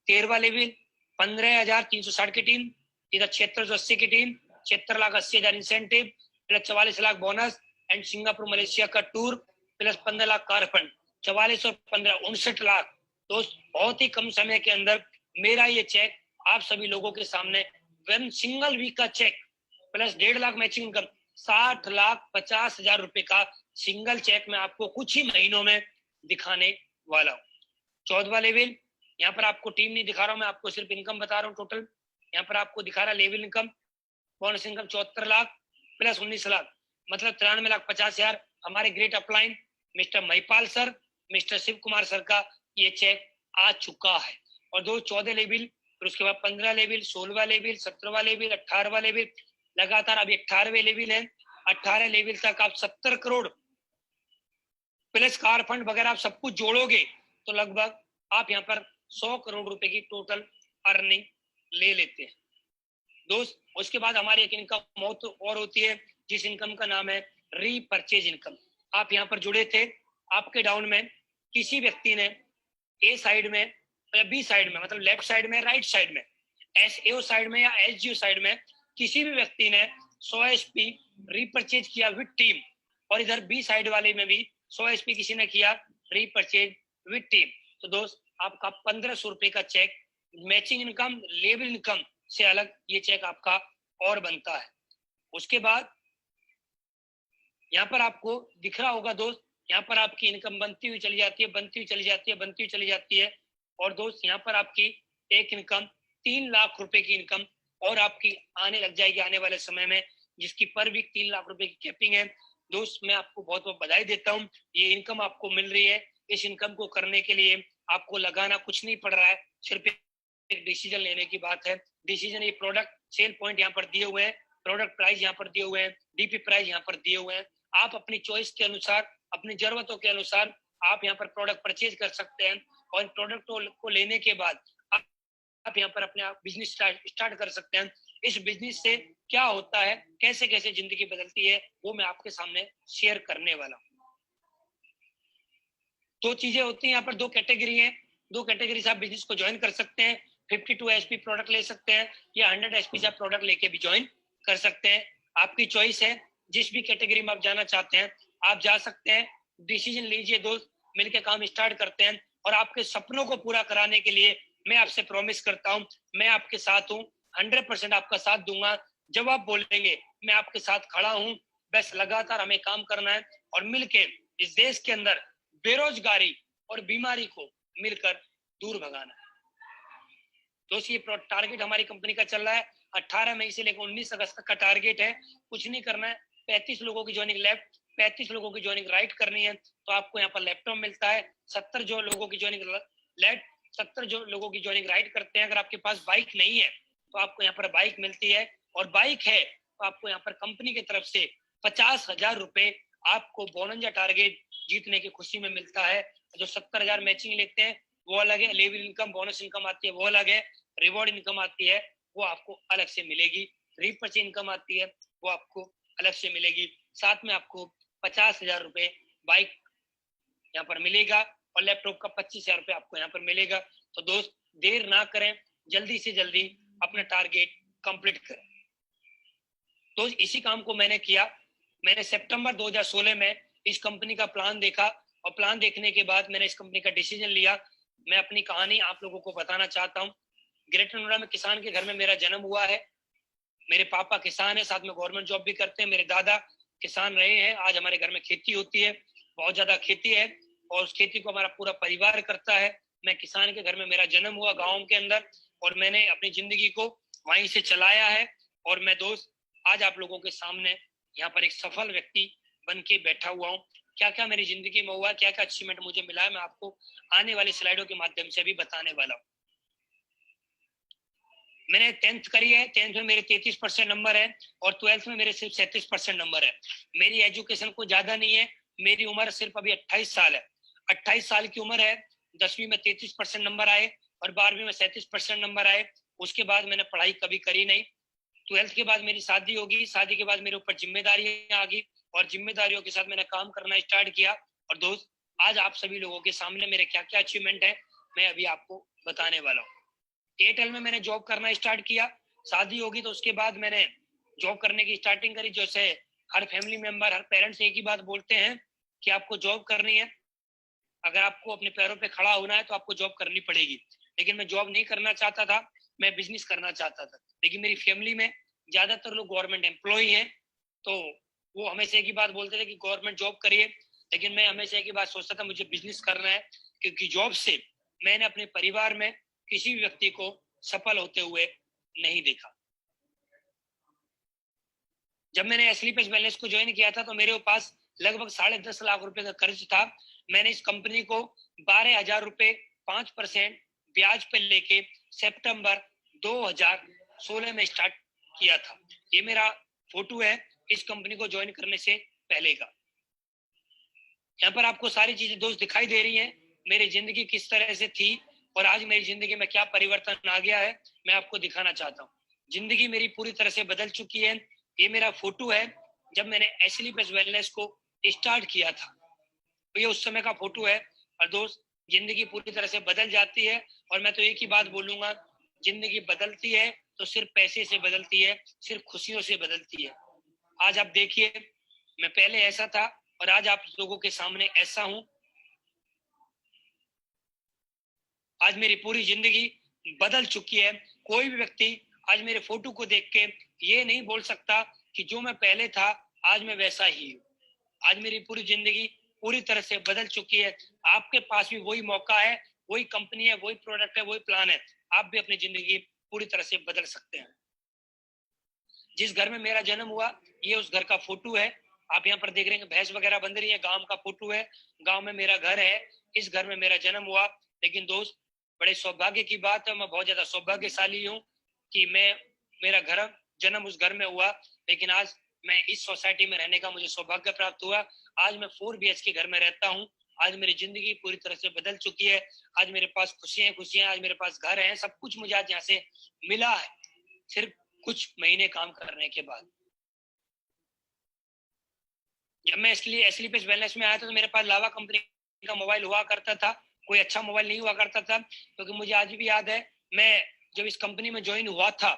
13वां लेवल 15,360 की टीम, इधर 7680 की team, 76,80,000 incentive plus 44 lakh bonus and Singapore Malaysia का tour plus 15 lakh car fund, 44 और 15 59 लाख। दोस्त बहुत ही कम समय के अंदर मेरा ये चेक आप सभी लोगों के सामने वन सिंगल वीक का cheque plus 1.5 lakh matching income, 60,50,000 रुपए का सिंगल चेक मैं आपको कुछ ही महीनों में दिखाने वाला हूँ। 14वां लेवल, यहाँ पर आपको टीम नहीं दिखा रहा हूँ, मैं आपको सिर्फ इनकम बता रहा हूँ टोटल। यहाँ पर आपको दिखा रहा level income, bonus income 74 lakh plus 19 lakh, मतलब 93,50,000। हमारे great upline mister Mahipal sir, mister Shiv Kumar sir का ये चेक आ चुका है। और 14 लेवल, फिर उसके बाद 15 लेवल, 16वां लेवल, 17वां लेवल, 18वां लेवल, लगातार अभी 18वें लेवल है। 18 लेवल तक आप 70 करोड़ प्लस कार फंड वगैरह आप सब कुछ जोड़ोगे तो लगभग आप यहाँ पर 100 करोड़ रुपए की टोटल अर्निंग ले लेते हैं दोस्त। उसके बाद हमारी एक इनकम और होती है जिस इनकम का नाम है रीपरचेज इनकम। आप यहाँ पर जुड़े थे, आपके डाउन में किसी व्यक्ति ने ए साइड में या बी साइड में, मतलब लेफ्ट साइड में, राइट साइड में, एसएओ साइड में या एसजीओ साइड में, किसी भी व्यक्ति ने 100 एसपी रीपरचेज किया विद टीम, और इधर बी साइड वाले में भी 100 एसपी किसी ने किया रीपरचेज विद टीम, तो दोस्त आपका 1,500 रुपए का cheque matching income, level income से अलग ये चेक आपका और बनता है। उसके बाद यहाँ पर आपको दिख रहा होगा दोस्त, यहाँ पर आपकी इनकम बनती हुई चली जाती है, बनती हुई चली जाती है, बनती हुई चली जाती है। और दोस्त यहाँ पर आपकी एक इनकम 3 लाख रुपए की इनकम और आपकी आने लग जाएगी आने वाले समय में, जिसकी पर वीक 3 लाख रुपए की कैपिंग है। दोस्त मैं आपको बहुत बहुत बधाई देता हूँ, ये इनकम आपको मिल रही है। इस इनकम को करने के लिए आपको लगाना कुछ नहीं पड़ रहा है, सिर्फ एक डिसीजन लेने की बात है। डिसीजन, ये प्रोडक्ट सेल पॉइंट यहाँ पर दिए हुए हैं, प्रोडक्ट प्राइस यहाँ पर दिए हुए हैं, डीपी प्राइस यहाँ पर दिए हुए हैं। आप अपनी चॉइस के अनुसार, अपनी जरूरतों के अनुसार आप यहाँ पर प्रोडक्ट परचेज कर सकते हैं, और प्रोडक्ट को लेने के बाद आप यहाँ पर अपने बिजनेस स्टार्ट कर सकते हैं। इस बिजनेस से क्या होता है, कैसे कैसे जिंदगी बदलती है, वो मैं आपके सामने शेयर करने वाला हूँ। दो चीजें होती हैं यहाँ पर, दो कैटेगरी है, दो कैटेगरी से आप बिजनेस को ज्वाइन कर सकते हैं। 52 एसपी प्रोडक्ट ले सकते हैं या 100 एसपी से आप प्रोडक्ट लेके भी ज्वाइन कर सकते हैं, आपकी चॉइस है। जिस भी कैटेगरी में आप जाना चाहते हैं आप जा सकते हैं। डिसीजन लीजिए दोस्त, मिलकर काम स्टार्ट करते हैं, और आपके सपनों को पूरा कराने के लिए मैं आपसे प्रॉमिस करता हूँ, मैं आपके साथ हूँ, 100% आपका साथ दूंगा। जब आप बोलेंगे मैं आपके साथ खड़ा हूँ। बस लगातार हमें काम करना है और मिलके इस देश के अंदर बेरोजगारी और बीमारी को मिलकर दूर भगाना है। दोस्त ये टारगेट हमारी कंपनी का चल रहा है, 18 मई से लेकर 19 अगस्त तक का टारगेट है। कुछ नहीं करना है, 35 लोगों की ज्वाइनिंग लेफ्ट, 35 लोगों की ज्वाइनिंग राइट करनी है, तो आपको यहाँ पर लैपटॉप मिलता है। 70 जो लोगों की ज्वाइनिंग लेफ्ट, 70 जो लोगों की ज्वाइनिंग राइट करते हैं। अगर आपके पास बाइक नहीं है तो आपको यहाँ पर बाइक मिलती है, और बाइक है तो आपको यहाँ पर कंपनी की तरफ से 50,000 रुपए आपको बोनस या टारगेट जीतने की खुशी में मिलता है। जो 70,000 मैचिंग लेते हैं वो अलग है, लेवल इनकम, बोनस इनकम आती है वो अलग है, रिवॉर्ड इनकम आती है वो आपको अलग से मिलेगी, रीपरचेज इनकम आती है वो आपको अलग से मिलेगी। साथ में आपको 50,000 रुपए बाइक यहाँ पर मिलेगा, और लैपटॉप का 25,000 रुपए आपको यहाँ पर मिलेगा। तो दोस्त देर ना करें, जल्दी से जल्दी अपना टारगेट कंप्लीट करें। तो इसी काम को मैंने किया। मैंने सितंबर 2016 में इस कंपनी का प्लान देखा और प्लान देखने के बाद मैंने इस कंपनी का डिसीजन लिया। मैं अपनी कहानी आप लोगों को बताना चाहता हूँ। ग्रेटर नोएडा में किसान के घर में मेरा जन्म हुआ है। मेरे पापा किसान है, साथ में गवर्नमेंट जॉब भी करते हैं। मेरे दादा किसान रहे हैं। आज हमारे घर में खेती होती है, बहुत ज्यादा खेती है और उस खेती को हमारा पूरा परिवार करता है। मैं किसान के घर में मेरा जन्म हुआ गाँव के अंदर और मैंने अपनी जिंदगी को वहीं से चलाया है। और मैं दोस्त आज आप लोगों के सामने यहाँ पर एक सफल व्यक्ति बन के बैठा हुआ हूँ। क्या क्या मेरी जिंदगी में हुआ, क्या क्या अचीवमेंट मुझे मिला है, मैं आपको आने वाली स्लाइडों के माध्यम से भी बताने वाला हूँ। मैंने 10th करी है। 10th में मेरे 33% नंबर है और 12th में मेरे सिर्फ 37% नंबर है। मेरी एजुकेशन को ज्यादा नहीं है। मेरी उम्र सिर्फ अभी 28 साल है। 28 साल की उम्र है। 10वीं में 33% नंबर आए और 12वीं में 37% नंबर आए। उसके बाद मैंने पढ़ाई कभी करी नहीं। 12th के बाद मेरी शादी होगी। शादी के बाद मेरे ऊपर जिम्मेदारियां आ गई और जिम्मेदारियों के साथ मैंने काम करना स्टार्ट किया। और दोस्त आज आप सभी लोगों के सामने मेरे क्या क्या अचीवमेंट है मैं अभी आपको बताने वाला हूँ। एयरटेल में मैंने जॉब करना स्टार्ट किया। शादी होगी तो उसके बाद मैंने जॉब करने की स्टार्टिंग करी। जैसे हर फैमिली मेंबर, हर पेरेंट्स एक ही बात बोलते हैं कि आपको जॉब करनी है, अगर आपको अपने पैरों पे खड़ा होना है तो आपको जॉब करनी पड़ेगी। लेकिन मैं जॉब नहीं करना चाहता था, मैं बिजनेस करना चाहता था। लेकिन मेरी फैमिली में ज्यादातर लोग गवर्नमेंट एम्प्लॉय हैं, तो वो हमेशा एक ही बात बोलते थे कि गवर्नमेंट जॉब करिए। लेकिन मैं हमेशा एक ही बात सोचता था, मुझे बिजनेस करना है, क्योंकि जॉब से मैंने अपने परिवार में किसी भी व्यक्ति को सफल होते हुए नहीं देखा। जब मैंने एसलीपेस वेलनेस को ज्वाइन किया था तो मेरे पास लगभग 10.5 लाख रुपए का कर्ज था। मैंने इस कंपनी को 12,000 रुपए 5% ब्याज पर लेके सितंबर 2016 में स्टार्ट किया था। ये मेरा फोटो है इस कंपनी को ज्वाइन करने से पहले का। यहाँ पर आपको सारी चीजें दोस्त दिखाई दे रही हैं, मेरी जिंदगी किस तरह से थी और आज मेरी जिंदगी में क्या परिवर्तन आ गया है मैं आपको दिखाना चाहता हूँ। जिंदगी मेरी पूरी तरह से बदल चुकी है। ये मेरा फोटो है जब मैंने एसलीपेस वेलनेस को स्टार्ट किया था, तो ये उस समय का फोटो है। और दोस्त जिंदगी पूरी तरह से बदल जाती है और मैं तो एक ही बात बोलूंगा, जिंदगी बदलती है तो सिर्फ पैसे से बदलती है, सिर्फ खुशियों से बदलती है। आज आप देखिए, मैं पहले ऐसा था और आज आप लोगों के सामने ऐसा हूं। आज मेरी पूरी जिंदगी बदल चुकी है। कोई भी व्यक्ति आज मेरे फोटो को देख के ये नहीं बोल सकता कि जो मैं पहले था आज मैं वैसा ही हूँ। आज मेरी पूरी जिंदगी पूरी तरह से बदल चुकी है। आपके पास भी वही मौका है, वही कंपनी है, वही प्रोडक्ट है, वही प्लान है। आप भी अपनी जिंदगी पूरी तरह से बदल सकते हैं। जिस घर में मेरा जन्म हुआ ये उस घर का फोटो है। आप यहाँ पर देख रहे हैं भैंस वगैरह बंध रही है, गांव का फोटो है। गांव में मेरा घर है, इस घर में मेरा जन्म हुआ। लेकिन दोस्त बड़े सौभाग्य की बात है, मैं बहुत ज्यादा सौभाग्यशाली हूँ कि मेरा घर जन्म उस घर में हुआ। लेकिन आज मैं इस सोसाइटी में रहने का मुझे सौभाग्य प्राप्त हुआ। आज मैं 4 BHK घर में रहता हूँ। आज मेरी जिंदगी पूरी तरह से बदल चुकी है। आज मेरे पास खुशियां, आज मेरे पास घर है, सब कुछ मुझे आज यहाँ से मिला है सिर्फ कुछ महीने काम करने के बाद। जब मैं इसलिए एसलीपेस वेलनेस में आया था तो मेरे पास लावा कंपनी का मोबाइल हुआ करता था, कोई अच्छा मोबाइल नहीं हुआ करता था। क्योंकि मुझे आज भी याद है, मैं जब इस कंपनी में ज्वाइन हुआ था,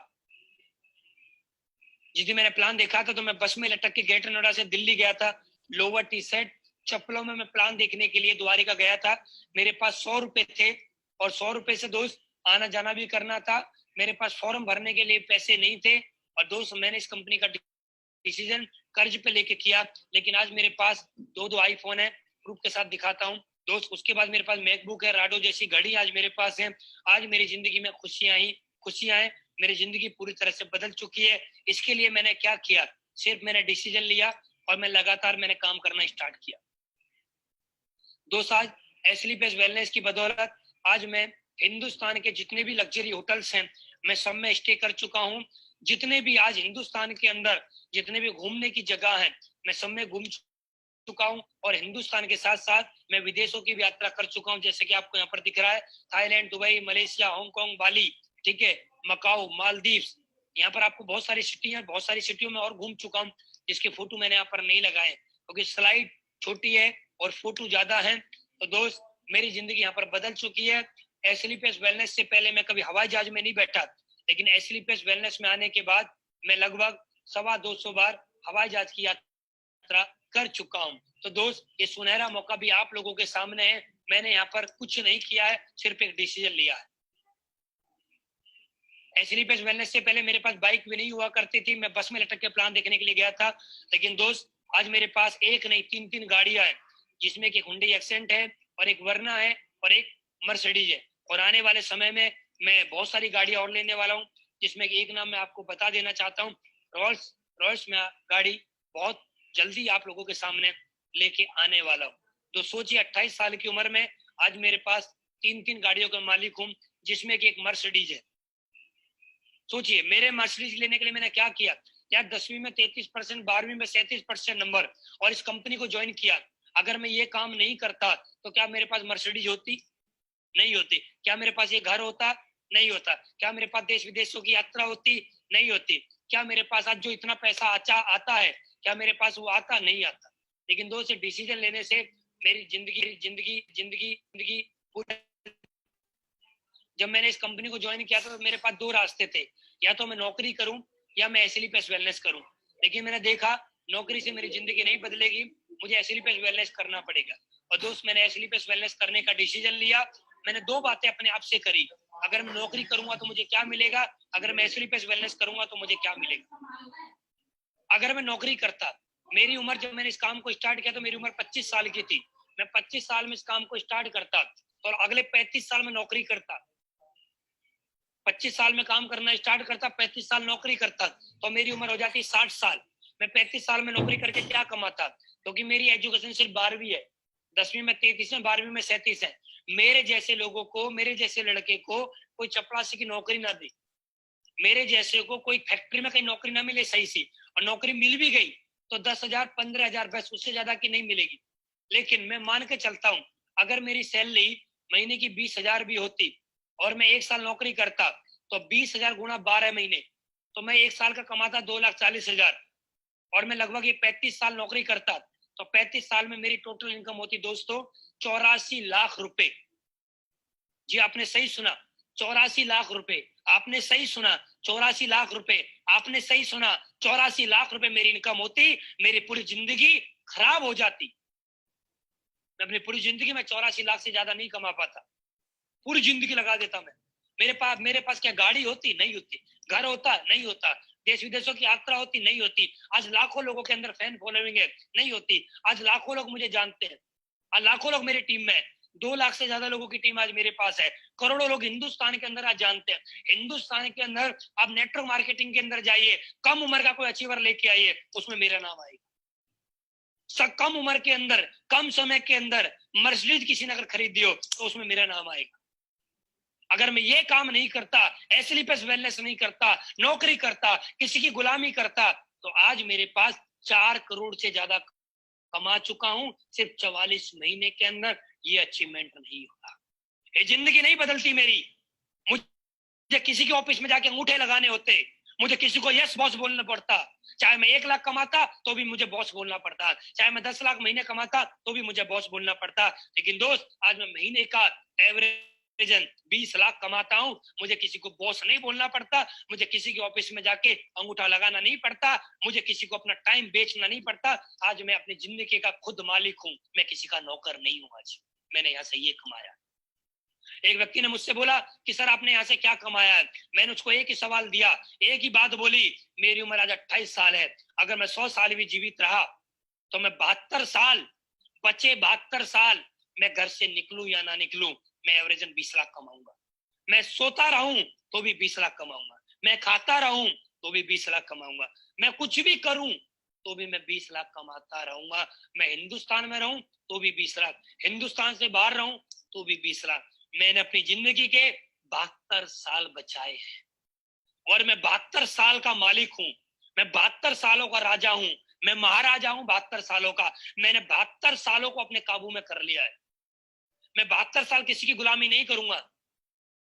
जिस दिन मैंने प्लान देखा था तो मैं बस में लटक के ग्रेटर नोएडा से दिल्ली गया था। लोवर टी शर्ट चप्पलों में मैं प्लान देखने के लिए द्वारिका गया था। मेरे पास 100 रुपए थे और 100 रुपए से दोस्त आना जाना भी करना था। मेरे पास फॉर्म भरने के लिए पैसे नहीं थे और दोस्त मैंने इस कंपनी का डिसीजन कर्ज पे लेके किया। लेकिन आज मेरे पास दो आईफोन है, प्रूफ के साथ दिखाता हूँ दोस्त। उसके बाद मेरे पास मैकबुक है, राडो जैसी घड़ी आज मेरे पास है। आज मेरी जिंदगी में खुशियां हैं। मेरी जिंदगी पूरी तरह से बदल चुकी है। इसके लिए मैंने क्या किया, सिर्फ मैंने डिसीजन लिया और मैं लगातार मैंने काम करना स्टार्ट किया। दोस्त आज एसलीपेस वेलनेस की बदौलत आज मैं हिंदुस्तान के जितने भी लग्जरी होटल्स हैं मैं सब में स्टे कर चुका हूँ। जितने भी आज हिंदुस्तान के अंदर जितने भी घूमने की जगह है मैं सब में घूम चुका हूँ। और हिंदुस्तान के साथ साथ मैं विदेशों की भी यात्रा कर चुका हूँ, जैसे कि आपको यहाँ पर दिख रहा है, थाईलैंड, दुबई, मलेशिया, हांगकांग, बाली, ठीक है, मकाऊ, मालदीव्स। यहाँ पर आपको बहुत सारी सिटी है, बहुत सारी सिटियों में और घूम चुका हूँ जिसके फोटो मैंने यहाँ पर नहीं लगाए क्योंकि स्लाइड छोटी है और फोटो ज्यादा है। तो दोस्त मेरी जिंदगी यहाँ पर बदल चुकी है। एसलीपेस वेलनेस से पहले मैं कभी हवाई जहाज में नहीं बैठा, लेकिन एसएलपीएस वेलनेस में आने के बाद मैं लगभग 225 बार हवाई जहाज की यात्रा कर चुका हूं। तो दोस्त, ये सुनहरा मौका भी आप लोगों के सामने है। मैंने यहाँ पर कुछ नहीं किया है, सिर्फ एक डिसीजन लिया है। एसएलपीएस वेलनेस से पहले मेरे पास बाइक भी नहीं हुआ करती थी, मैं बस में लटक के प्लान देखने के लिए गया था। लेकिन दोस्त, आज मेरे पास एक नहीं 3 गाड़ियां हैं, जिसमें कि हुंडई एक्सेंट है और एक वर्ना है और एक मर्सिडीज है। और आने वाले समय में मैं बहुत सारी गाड़ियां और लेने वाला हूँ, जिसमें कि एक नाम मैं आपको बता देना चाहता हूँ, रॉल्स में गाड़ी बहुत जल्दी आप लोगों के सामने लेके आने वाला हूँ। तो सोचिए, 28 साल की उम्र में आज मेरे पास 3 गाड़ियों का मालिक हूँ, जिसमें कि एक मर्सिडीज है। सोचिए, मेरे मर्सिडीज लेने के लिए मैंने क्या किया। यार 10वीं में 33%, 12वीं में 37% नंबर, और इस कंपनी को ज्वाइन किया। अगर मैं ये काम नहीं करता तो क्या मेरे पास मर्सिडीज होती? नहीं होती। क्या मेरे पास ये घर होता? नहीं होता। क्या मेरे पास देश विदेशों की यात्रा होती? नहीं होती। क्या मेरे पास आज जो इतना पैसा आता है, क्या मेरे पास वो आता? नहीं आता। लेकिन दोस्त, डिसीजन लेने से मेरी जिंदगी जब मैंने इस कंपनी को ज्वाइन किया था तो मेरे पास 2 रास्ते थे, या तो मैं नौकरी करूं या मैं एसएलपीएस वेलनेस करूं। लेकिन मैंने देखा नौकरी से मेरी जिंदगी नहीं बदलेगी, मुझे एसएलपीएस वेलनेस करना पड़ेगा। और दोस्त, मैंने एसएलपीएस वेलनेस करने का डिसीजन लिया। मैंने 2 बातें अपने आप से करी। अगर मैं नौकरी करूंगा तो मुझे क्या मिलेगा, अगर मैं एसएलपीएस वेलनेस करूंगा तो मुझे क्या मिलेगा। अगर मैं नौकरी करता, मेरी उम्र, जब मैंने इस काम को स्टार्ट किया तो मेरी उम्र 25 साल की थी। मैं 25 साल में इस काम को स्टार्ट करता और अगले 35 साल में नौकरी करता। 25 साल में काम करना स्टार्ट करता, 35 साल नौकरी करता, तो मेरी उम्र हो जाती 60 साल। मैं 35 साल में नौकरी करके क्या कमाता, क्योंकि मेरी एजुकेशन सिर्फ 12वीं है। 10वीं में 33 है, 12वीं में 37 है। मेरे जैसे लोगों को, मेरे जैसे लड़के को कोई चपरासी की नौकरी ना दी, मेरे जैसे को कोई फैक्ट्री में कहीं नौकरी ना मिले सही सी, और नौकरी मिल भी गई तो 10,000, 15,000, बस, उससे ज्यादा की नहीं मिलेगी। लेकिन मैं मान के चलता हूँ, अगर मेरी सैलरी महीने की 20,000 भी होती और मैं 1 साल नौकरी करता, तो 20,000 गुणा 12 महीने, तो मैं 1 साल का कमाता 2,40,000। और मैं लगभग ये 35 साल नौकरी करता, तो 35 साल में मेरी टोटल इनकम होती दोस्तों 84 लाख रुपए। जी, आपने सही सुना, 84 लाख रुपए। आपने सही सुना, 84 लाख रुपए। आपने सही सुना, 84 लाख रुपए मेरी इनकम होती। मेरी पूरी जिंदगी खराब हो जाती। मैं अपनी पूरी जिंदगी में 84 लाख से ज्यादा नहीं कमा पाता। पूरी जिंदगी लगा देता मैं। मेरे पास क्या गाड़ी होती? नहीं होती। घर होता? नहीं होता। देश विदेशों की यात्रा होती? नहीं होती। आज लाखों लोगों के अंदर फैन फॉलोइंग है? नहीं होती। आज लाखों लोग मुझे जानते हैं, आज लाखों लोग मेरी टीम में है। 2 लाख से ज्यादा लोगों की टीम आज मेरे पास है। करोड़ों लोग हिंदुस्तान के अंदर आज जानते हैं। हिंदुस्तान के अंदर आप नेटवर्क मार्केटिंग के अंदर जाइए, कम उम्र का कोई अचीवर लेके आइए, उसमें मेरा नाम आएगा। कम उम्र के अंदर, कम समय के अंदर मर्सिडीज किसी ने अगर खरीदी हो तो उसमें मेरा नाम आएगा। अगर मैं ये काम नहीं करता, एसएलपीएस वेलनेस नहीं करता, नौकरी करता, किसी की गुलामी करता, तो आज मेरे पास 4 करोड़ से ज्यादा कमा चुका हूं सिर्फ 44 महीने के अंदर। ये अचीवमेंट नहीं होगा, ये जिंदगी नहीं बदलती मेरी। मुझे किसी के ऑफिस में जाके अंगूठे लगाने होते, मुझे किसी को यस बॉस बोलना पड़ता। चाहे मैं 1 लाख कमाता तो भी मुझे बॉस बोलना पड़ता, चाहे मैं 10 लाख महीने कमाता तो भी मुझे बॉस बोलना पड़ता। लेकिन दोस्त, आज मैं महीने का एवरेज 20 लाख कमाता हूं, मुझे किसी को बॉस नहीं बोलना पड़ता, मुझे किसी के ऑफिस में जाके अंगूठा लगाना नहीं पड़ता, मुझे किसी को अपना टाइम बेचना नहीं पड़ता। आज मैं अपनी जिंदगी का खुद मालिक हूं, मैं किसी का नौकर नहीं हूं। आज मैंने यहाँ से ये कमाया। एक व्यक्ति ने मुझसे बोला कि सर, आपने यहाँ से क्या कमाया है? मैंने उसको एक ही सवाल दिया, एक ही बात बोली, मेरी उम्र आज 28 साल है, अगर मैं 100 साल भी जीवित रहा तो मैं 72 साल, बचे 72 साल, मैं घर से निकलूं या ना निकलूं, मैं एवरेजन 20 लाख कमाऊंगा। मैं सोता रहूं तो भी 20 लाख कमाऊंगा, मैं खाता रहूं तो भी 20 लाख कमाऊंगा, मैं कुछ भी करूं तो भी मैं 20 लाख कमाता रहूंगा। मैं हिंदुस्तान में रहूं तो भी 20 लाख, हिंदुस्तान से बाहर रहूं तो भी 20 लाख। मैंने अपनी जिंदगी के 72 साल बचाए हैं और मैं 72 साल का मालिक हूं। मैं 72 सालों का राजा हूं, मैं महाराजा हूं 72 सालों का। मैंने 72 सालों को अपने काबू में कर लिया है। मैं 72 साल किसी की गुलामी नहीं करूंगा,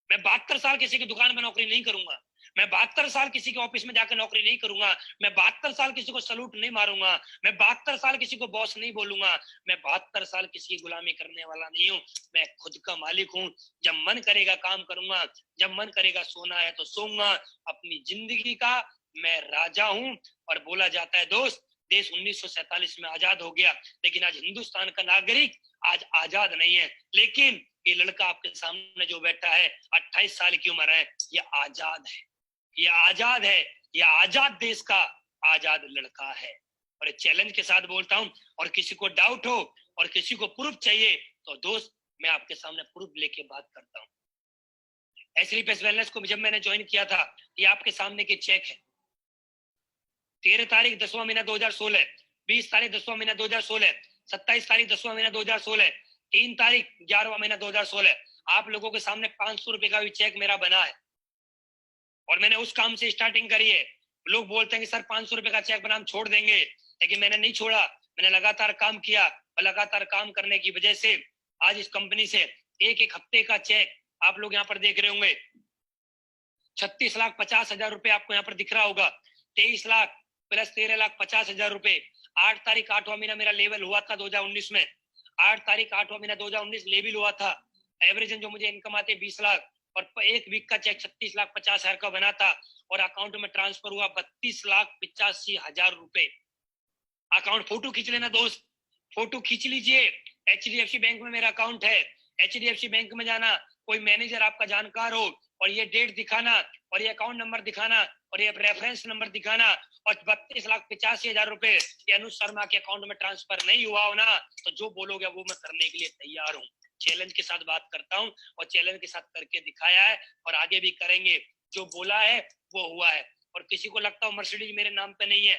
मैं 72 साल किसी की दुकान में नौकरी नहीं करूंगा, मैं 72 साल किसी के ऑफिस में जाकर नौकरी नहीं करूंगा, मैं 72 साल किसी को सलूट नहीं मारूंगा, मैं 72 साल किसी को बॉस नहीं बोलूंगा, मैं 72 साल किसी की गुलामी करने वाला नहीं हूँ, मैं खुद का मालिक हूँ। जब मन करेगा काम करूंगा, जब मन करेगा सोना है तो सोऊंगा, अपनी जिंदगी का मैं राजा हूँ। और बोला जाता है दोस्त, देश 1947 में आजाद हो गया, लेकिन आज हिंदुस्तान का नागरिक आज आजाद नहीं है। लेकिन ये लड़का आपके सामने जो बैठा है, 28 साल की उम्र है, ये आजाद है, ये आजाद है, ये आजाद देश का आजाद लड़का है। और चैलेंज के साथ बोलता हूं, और किसी को डाउट हो और किसी को प्रूफ चाहिए तो दोस्त मैं आपके सामने प्रूफ लेके बात करता हूं। एसलीपीएस वेलनेस को जब मैंने ज्वाइन किया था, ये आपके सामने के चेक है। 13 तारीख 10वां महीना 2016, 20 तारीख 10वां महीना 2016, 27 तारीख 10वां महीना 2016, 3 तारीख 11वां महीना 2016। आप लोगों के सामने 500 रुपए का भी चेक मेरा बना है और मैंने उस काम से स्टार्टिंग करी है। लोग बोलते हैं कि सर 500 रुपए का चेक बना हम छोड़ देंगे, लेकिन मैंने नहीं छोड़ा, मैंने लगातार काम किया और लगातार काम करने की वजह से आज इस कंपनी से एक एक हफ्ते का चेक आप लोग यहाँ पर देख रहे होंगे, 36,50,000 रुपए आपको यहाँ पर दिख रहा होगा, 23 लाख प्लस 13,50,000 रुपए। 8 तारीख 8वां महीना मेरा लेवल हुआ था 2019 में, 8 तारीख 8वां महीना 2019 लेवल हुआ था। एवरेज जो मुझे इनकम आते 20 लाख और एक वीक का चेक 36,50,000 का बना था और अकाउंट में ट्रांसफर हुआ 32,85,000 रुपए। अकाउंट फोटो खींच लेना दोस्त, फोटो खींच लीजिए। HDFC बैंक में मेरा अकाउंट है, HDFC बैंक में जाना, कोई मैनेजर आपका जानकार हो और ये डेट दिखाना और ये अकाउंट नंबर दिखाना और ये रेफरेंस नंबर दिखाना और 32,85,000 रुपए ये अनुज शर्मा के अकाउंट में ट्रांसफर नहीं हुआ हो ना, तो जो बोलोगे वो मैं करने के लिए तैयार हूँ। चैलेंज के साथ बात करता हूँ और चैलेंज के साथ करके दिखाया है और आगे भी करेंगे। जो बोला है वो हुआ है। और किसी को लगता हो मर्सिडीज मेरे नाम पे नहीं है,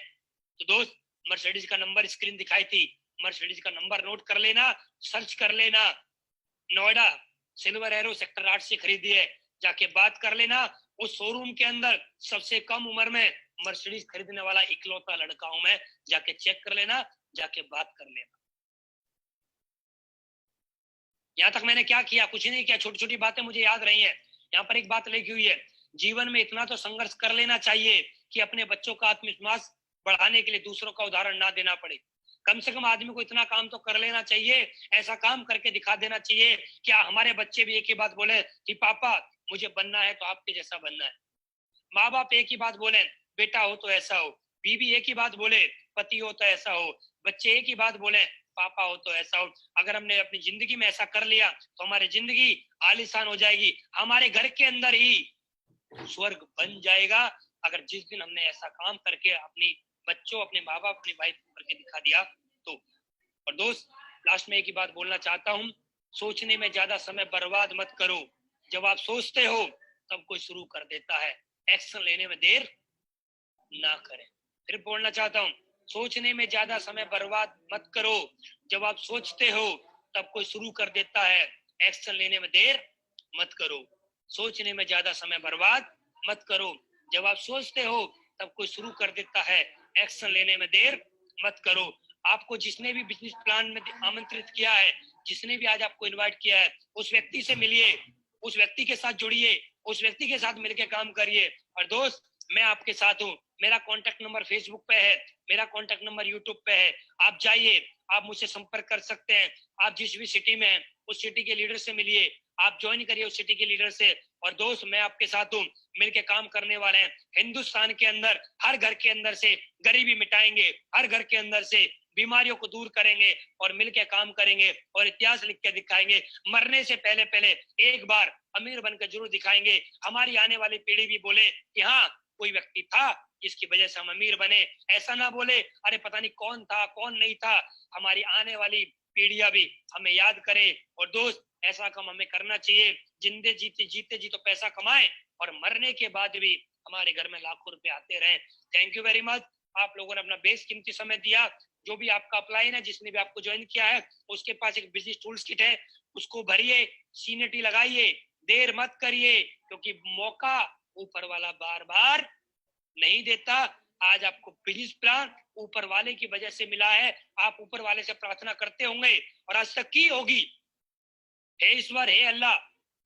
तो दोस्त मर्सिडीज का नंबर स्क्रीन दिखाई थी, मर्सिडीज का नंबर नोट कर लेना, सर्च कर लेना। नोएडा सिल्वर एरो सेक्टर 8 से खरीदी है, जाके बात कर लेना। उस शोरूम के अंदर सबसे कम उम्र में मर्सिडीज खरीदने वाला इकलौता लड़का हूं मैं, जाके चेक कर लेना, जाके बात कर लेना। यहाँ तक मैंने क्या किया, कुछ नहीं किया, छोटी छोटी बातें मुझे याद रही हैं। यहाँ पर एक बात लिखी हुई है, जीवन में इतना तो संघर्ष कर लेना चाहिए कि अपने बच्चों का आत्मविश्वास बढ़ाने के लिए दूसरों का उदाहरण ना देना पड़े। कम से कम आदमी को इतना काम तो कर लेना चाहिए, ऐसा काम करके दिखा देना चाहिए कि हमारे बच्चे भी एक ही बात बोले कि पापा मुझे बनना है तो आपके जैसा बनना है। माँ बाप एक ही बात बोले, बेटा हो तो ऐसा हो, बीवी एक ही बात बोले, पति हो तो ऐसा हो, बच्चे एक ही बात बोले, पापा हो तो ऐसा हो। अगर हमने अपनी जिंदगी में ऐसा कर लिया तो हमारी जिंदगी आलीशान हो जाएगी, हमारे घर के अंदर ही स्वर्ग बन जाएगा। अगर जिस दिन हमने ऐसा काम करके अपनी बच्चों, अपने माँ बाप, अपनी वाइफ को करके दिखा दिया तो। और दोस्त लास्ट में एक ही बात बोलना चाहता हूँ, सोचने में ज्यादा समय बर्बाद मत करो। जब आप सोचते हो तब कोई शुरू कर देता है, एक्शन लेने में देर ना करें। फिर बोलना चाहता हूँ, सोचने में ज्यादा समय बर्बाद मत करो। जब आप सोचते हो तब कोई शुरू कर देता है, एक्शन लेने में देर मत करो। सोचने में ज्यादा समय बर्बाद मत करो। जब आप सोचते हो तब कोई शुरू कर देता है, एक्शन लेने में देर मत करो। आपको जिसने भी बिजनेस प्लान में आमंत्रित किया है, जिसने भी आज आपको इनवाइट किया है, उस व्यक्ति से मिलिए, उस व्यक्ति के साथ जुड़िए, उस व्यक्ति के साथ मिलकर काम करिए। और दोस्त मैं आपके साथ हूँ, मेरा कॉन्टेक्ट नंबर फेसबुक पे है, मेरा कॉन्टेक्ट नंबर यूट्यूब पे है, आप जाइए, आप मुझसे संपर्क कर सकते हैं। आप जिस भी सिटी में हैं उस सिटी के लीडर से मिलिए, आप ज्वाइन करिए उस सिटी के लीडर से। और दोस्त मैं आपके साथ हूँ, मिलके काम करने वाले हैं। हिंदुस्तान के अंदर हर घर के अंदर से गरीबी मिटाएंगे, हर घर के अंदर से बीमारियों को दूर करेंगे और मिलके काम करेंगे और इतिहास लिख के दिखाएंगे। मरने से पहले पहले एक बार अमीर बनकर जरूर दिखाएंगे, हमारी आने वाली पीढ़ी भी बोले कि हाँ कोई व्यक्ति था जिसकी वजह से हम अमीर बने। ऐसा ना बोले अरे पता नहीं कौन था कौन नहीं था। हमारी आने वाली पीढ़ियां भी हमें याद करे। और दोस्त ऐसा काम हमें करना चाहिए, जिंदे जीते जीते जी तो पैसा कमाए और मरने के बाद भी हमारे घर में लाखों रुपए आते रहे। थैंक यू वेरी मच, आप लोगों ने अपना बेशकीमती समय दिया। जो भी आपका अपलाइन है, जिसने भी आपको ज्वाइन किया है, उसके पास एक बिजनेस टूल्स किट है, उसको भरिए, सीनियरिटी लगाइए, देर मत करिए, क्योंकि मौका ऊपर वाला बार बार नहीं देता। आज आपको बिजनेस प्लान ऊपर वाले की वजह से मिला है, आप ऊपर वाले से प्रार्थना करते होंगे और आज तक की होगी, हे ईश्वर, हे अल्लाह,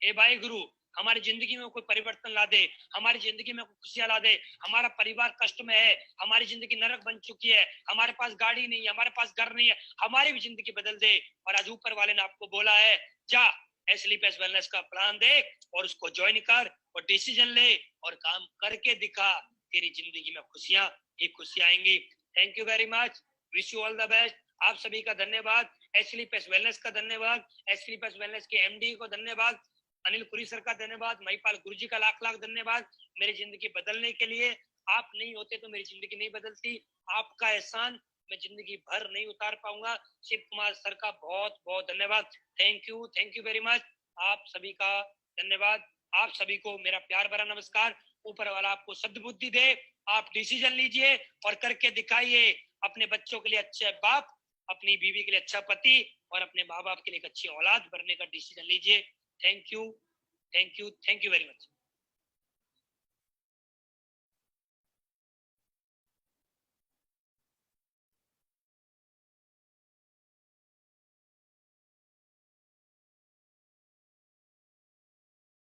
हे भाई गुरु, हमारी जिंदगी में कोई परिवर्तन ला दे, हमारी जिंदगी में कोई खुशियां ला दे। हमारा परिवार कष्ट में है, हमारी जिंदगी नरक बन चुकी है, हमारे पास गाड़ी नहीं है, हमारे पास घर नहीं है, हमारी भी जिंदगी बदल दे। और आज ऊपर वाले ने आपको बोला है, जा स्लीप एस वेलनेस का प्लान देख और उसको ज्वाइन कर और डिसीजन ले और काम करके दिखा। तेरी जिंदगी में खुशियां ही खुशियां आएंगी। Thank you very much, wish you all the best. आप सभी का धन्यवाद, स्लीप एस वेलनेस का धन्यवाद, स्लीप एस वेलनेस के एमडी को धन्यवाद, अनिल पुरी सर का धन्यवाद, महिपाल गुरुजी का लाख लाख धन्यवाद मेरी जिंदगी बदलने के लिए। आप नहीं होते तो मेरी जिंदगी नहीं बदलती। आपका एहसान मैं जिंदगी भर नहीं उतार पाऊंगा। शिव कुमार सर का बहुत बहुत धन्यवाद। Thank you very much. आप सभी का धन्यवाद। आप सभी को मेरा प्यार भरा नमस्कार। ऊपर वाला आपको सद्बुद्धि दे, आप डिसीजन लीजिए और करके दिखाइए। अपने बच्चों के लिए अच्छे बाप, अपनी बीवी के लिए अच्छा पति और अपने माँ बाप के लिए एक अच्छी औलाद बनने का डिसीजन लीजिए। Thank you very much.